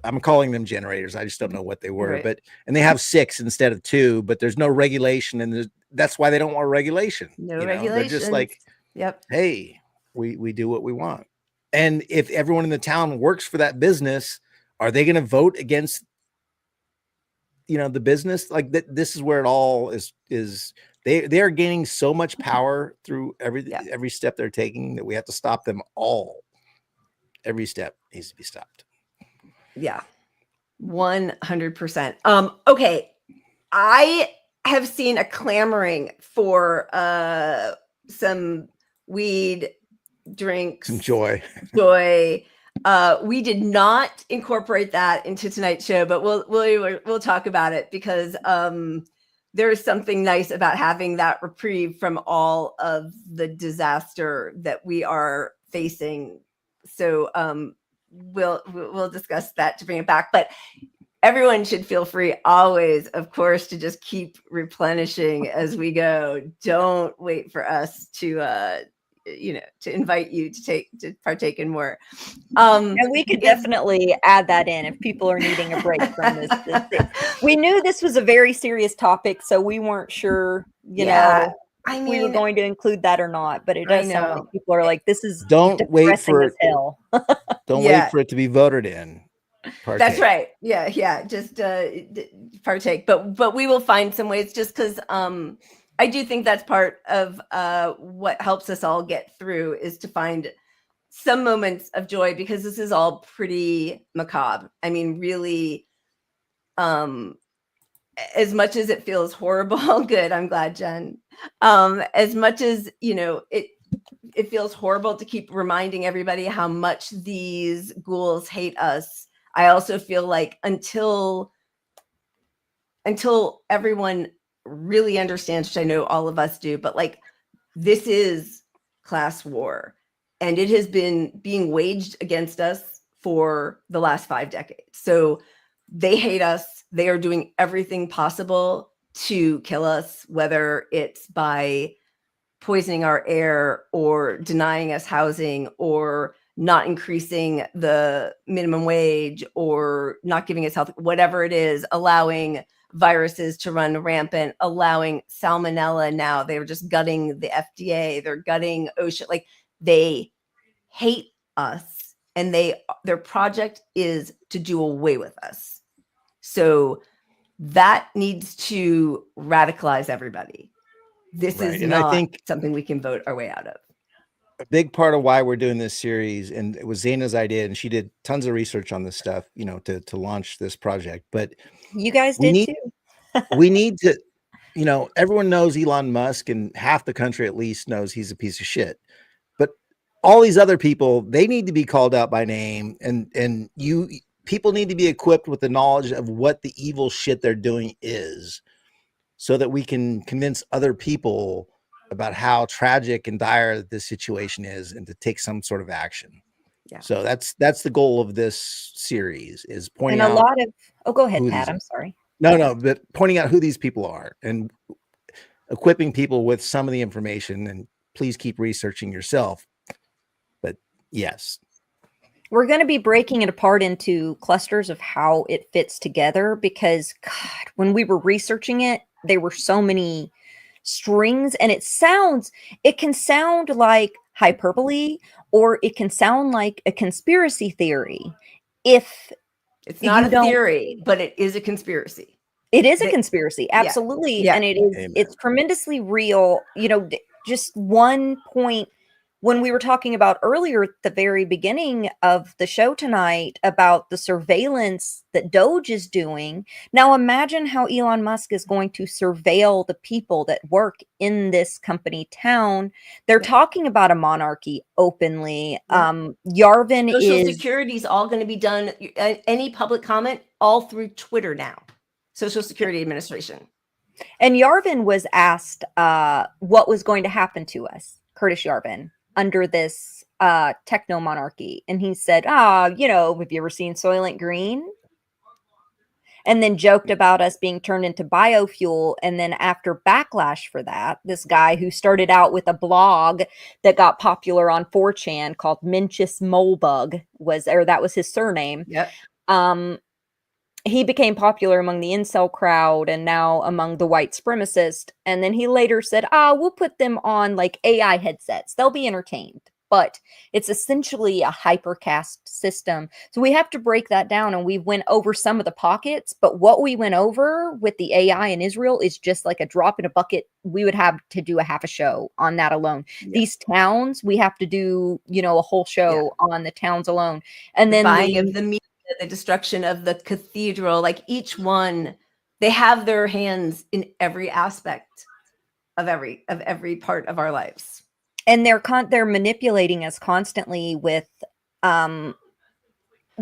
I'm calling them generators, I just don't know what they were, Right. and they have 6 instead of 2, but there's no regulation, and that's why they don't want regulation. No They're regulations. just like, yep. Hey, we do what we want. And if everyone in the town works for that business, are they going to vote against, you know, the business? Like this is where it all is they are gaining so much power through every step they're taking that we have to stop them all. Every step needs to be stopped. Yeah. 100%. Okay. I have seen a clamoring for some weed, drinks, Some joy. We did not incorporate that into tonight's show, but we'll talk about it because there is something nice about having that reprieve from all of the disaster that we are facing. So we'll discuss that to bring it back, but everyone should feel free always, of course, to just keep replenishing as we go. Don't wait for us to to invite you to partake in more. And we could definitely add that in if people are needing a break from this. We knew this was a very serious topic, so we weren't sure, you know, if we were going to include that or not. But it does sound like people are like, this is Don't wait for as hell. Don't wait for it to be voted in. Partake. That's right. Yeah. Just partake. But we will find some ways, just because I do think that's part of what helps us all get through, is to find some moments of joy, because this is all pretty macabre. I mean, really, as much as it feels horrible, good. I'm glad, Jen. As much as, you know, it feels horrible to keep reminding everybody how much these ghouls hate us. I also feel like until everyone really understands, which I know all of us do, but like, this is class war, and it has been being waged against us for the last 5 decades. So they hate us. They are doing everything possible to kill us, whether it's by poisoning our air or denying us housing or not increasing the minimum wage or not giving us health, whatever it is, allowing viruses to run rampant, allowing salmonella. Now they were just gutting the FDA, they're gutting OSHA. Like, they hate us, and their project is to do away with us. So That needs to radicalize everybody. This Right. is And I not think something we can vote our way out of. a big part of why we're doing this series, and it was Zaina's idea, and she did tons of research on this stuff, to launch this project. But You guys we did need too. we need to, everyone knows Elon Musk, and half the country at least knows he's a piece of shit. But all these other people, they need to be called out by name, and people need to be equipped with the knowledge of what the evil shit they're doing is, so that we can convince other people about how tragic and dire this situation is, and to take some sort of action. Yeah. So that's the goal of this series, is pointing And a out. lot of, oh, go ahead, who Pat. these- I'm sorry. No, but pointing out who these people are and equipping people with some of the information. And please keep researching yourself. But yes. We're going to be breaking it apart into clusters of how it fits together, because God, when we were researching it, there were so many strings, and it can sound like hyperbole, or it can sound like a conspiracy theory. If It's not you a don't- theory, but it is a conspiracy. It is a conspiracy, absolutely. Yeah. And it's tremendously real. Just one point when we were talking about earlier at the very beginning of the show tonight about the surveillance that Doge is doing. Now imagine how Elon Musk is going to surveil the people that work in this company town. They're talking about a monarchy openly. Yarvin Social is Security is all going to be done. Any public comment all through Twitter now. Social Security Administration. And Yarvin was asked what was going to happen to us, Curtis Yarvin, under this techno monarchy. And he said, have you ever seen Soylent Green? And then joked about us being turned into biofuel. And then after backlash for that, this guy who started out with a blog that got popular on 4chan called Mencius Molebug that was his surname. Yep. He became popular among the incel crowd and now among the white supremacists. And then he later said, we'll put them on like AI headsets. They'll be entertained. But it's essentially a hypercast system. So we have to break that down. And we went over some of the pockets. But what we went over with the AI in Israel is just like a drop in a bucket. We would have to do a half a show on that alone. Yeah. These towns, we have to do, a whole show on the towns alone. And then buying of the media, the destruction of the cathedral, like each one, they have their hands in every aspect of every part of our lives. And they're manipulating us constantly with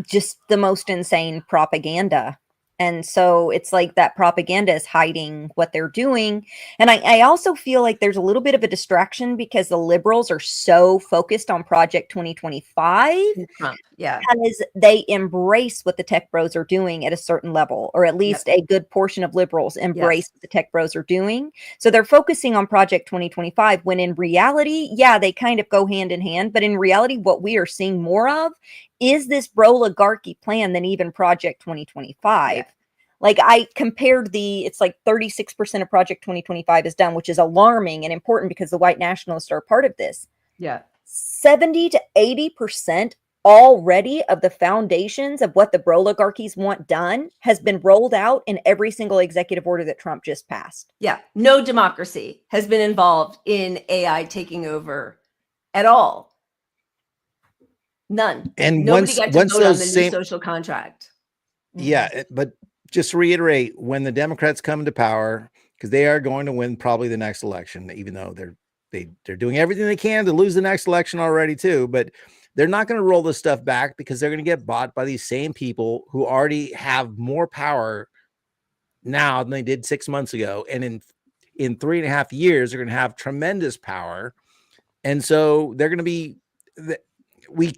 just the most insane propaganda. And so it's like that propaganda is hiding what they're doing. And I also feel like there's a little bit of a distraction because the liberals are so focused on Project 2025. Yeah. Because they embrace what the tech bros are doing at a certain level, or at least a good portion of liberals embrace what the tech bros are doing. So they're focusing on Project 2025 when in reality, they kind of go hand in hand. But in reality, what we are seeing more of is this broligarchy plan than even Project 2025. Yeah. Like I compared it's like 36% of Project 2025 is done, which is alarming and important because the white nationalists are a part of this. Yeah. 70 to 80% already of the foundations of what the broligarchies want done has been rolled out in every single executive order that Trump just passed. Yeah. No democracy has been involved in AI taking over at all. None. And nobody got to vote on the new social contract. Yeah, but just to reiterate, when the Democrats come to power, because they are going to win probably the next election, even though they're doing everything they can to lose the next election already too, but they're not going to roll this stuff back because they're going to get bought by these same people who already have more power now than they did 6 months ago. And in 3.5 years, they're going to have tremendous power. And so they're going to be, we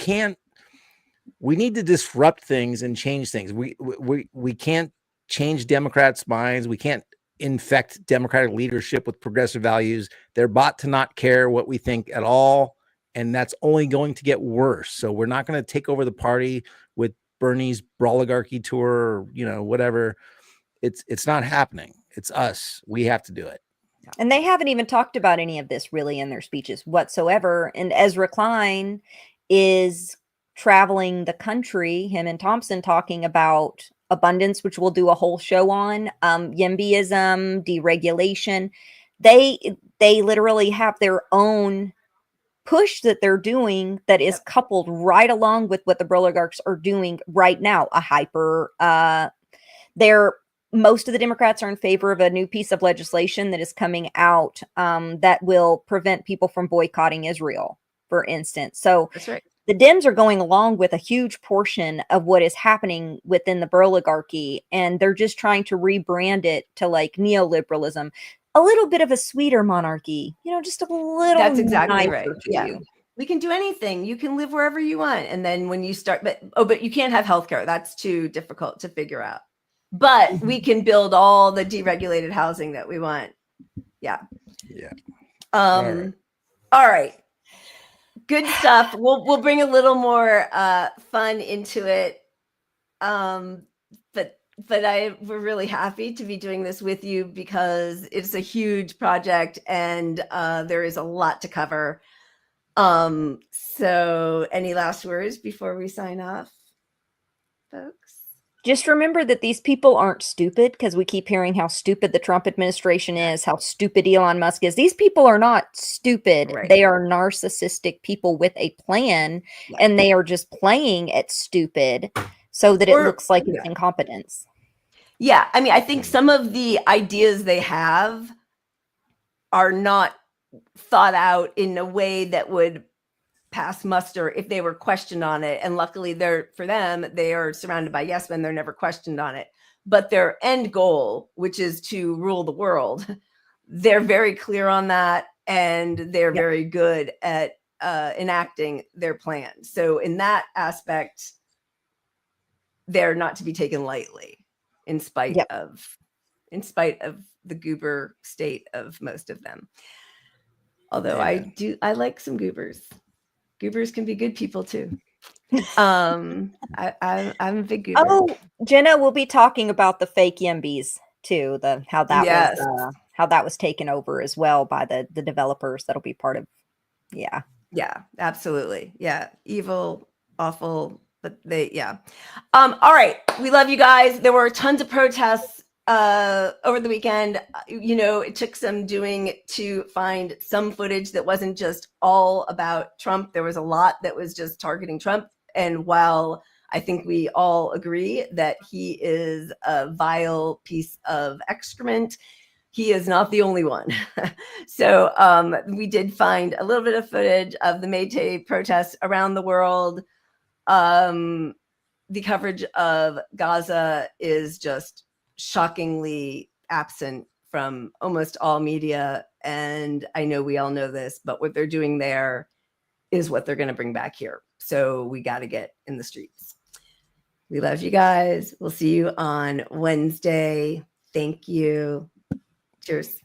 need to disrupt things and change things. We can't change Democrats' minds. We can't infect Democratic leadership with progressive values. They're bought to not care what we think at all. And that's only going to get worse. So we're not going to take over the party with Bernie's broligarchy tour or, whatever. It's not happening. It's us. We have to do it. And they haven't even talked about any of this really in their speeches whatsoever. And Ezra Klein is traveling the country, him and Thompson, talking about abundance, which we'll do a whole show on, YIMBYism, deregulation. They literally have their own push that they're doing that is coupled right along with what the broligarchs are doing right now. Most of the Democrats are in favor of a new piece of legislation that is coming out that will prevent people from boycotting Israel, for instance. So that's right. The Dems are going along with a huge portion of what is happening within the broligarchy, and they're just trying to rebrand it to like neoliberalism, a little bit of a sweeter monarchy, just a little. That's exactly nicer right. to Yeah. you. We can do anything. You can live wherever you want. And then when you start, but you can't have healthcare. That's too difficult to figure out. But we can build all the deregulated housing that we want. Yeah. Yeah. All right. Good stuff. We'll bring a little more fun into it. But we're really happy to be doing this with you because it's a huge project and there is a lot to cover. So any last words before we sign off, folks? Just remember that these people aren't stupid, because we keep hearing how stupid the Trump administration is, how stupid Elon Musk is. These people are not stupid. Right. They are narcissistic people with a plan, and they are just playing at stupid so that it looks like it's incompetence. Yeah. I mean, I think some of the ideas they have are not thought out in a way that would pass muster if they were questioned on it. And luckily for them, they are surrounded by yes men. They're never questioned on it. But their end goal, which is to rule the world, they're very clear on that. And they're very good at enacting their plan. So in that aspect, they're not to be taken lightly in spite of the goober state of most of them. Although I like some goobers. Goobers can be good people too. I'm a big goober. Oh, Jenna will be talking about the fake YIMBYs too, how that was taken over as well by the developers that'll be part of. Yeah, absolutely. Yeah, evil, awful, but all right, we love you guys. There were tons of protests over the weekend. It took some doing to find some footage that wasn't just all about Trump. There was a lot that was just targeting Trump. And while I think we all agree that he is a vile piece of excrement, he is not the only one. So we did find a little bit of footage of the Mayday protests around the world. The coverage of Gaza is just shockingly absent from almost all media. And I know we all know this, but what they're doing there is what they're going to bring back here. So we got to get in the streets. We love you guys. We'll see you on Wednesday. Thank you. Cheers.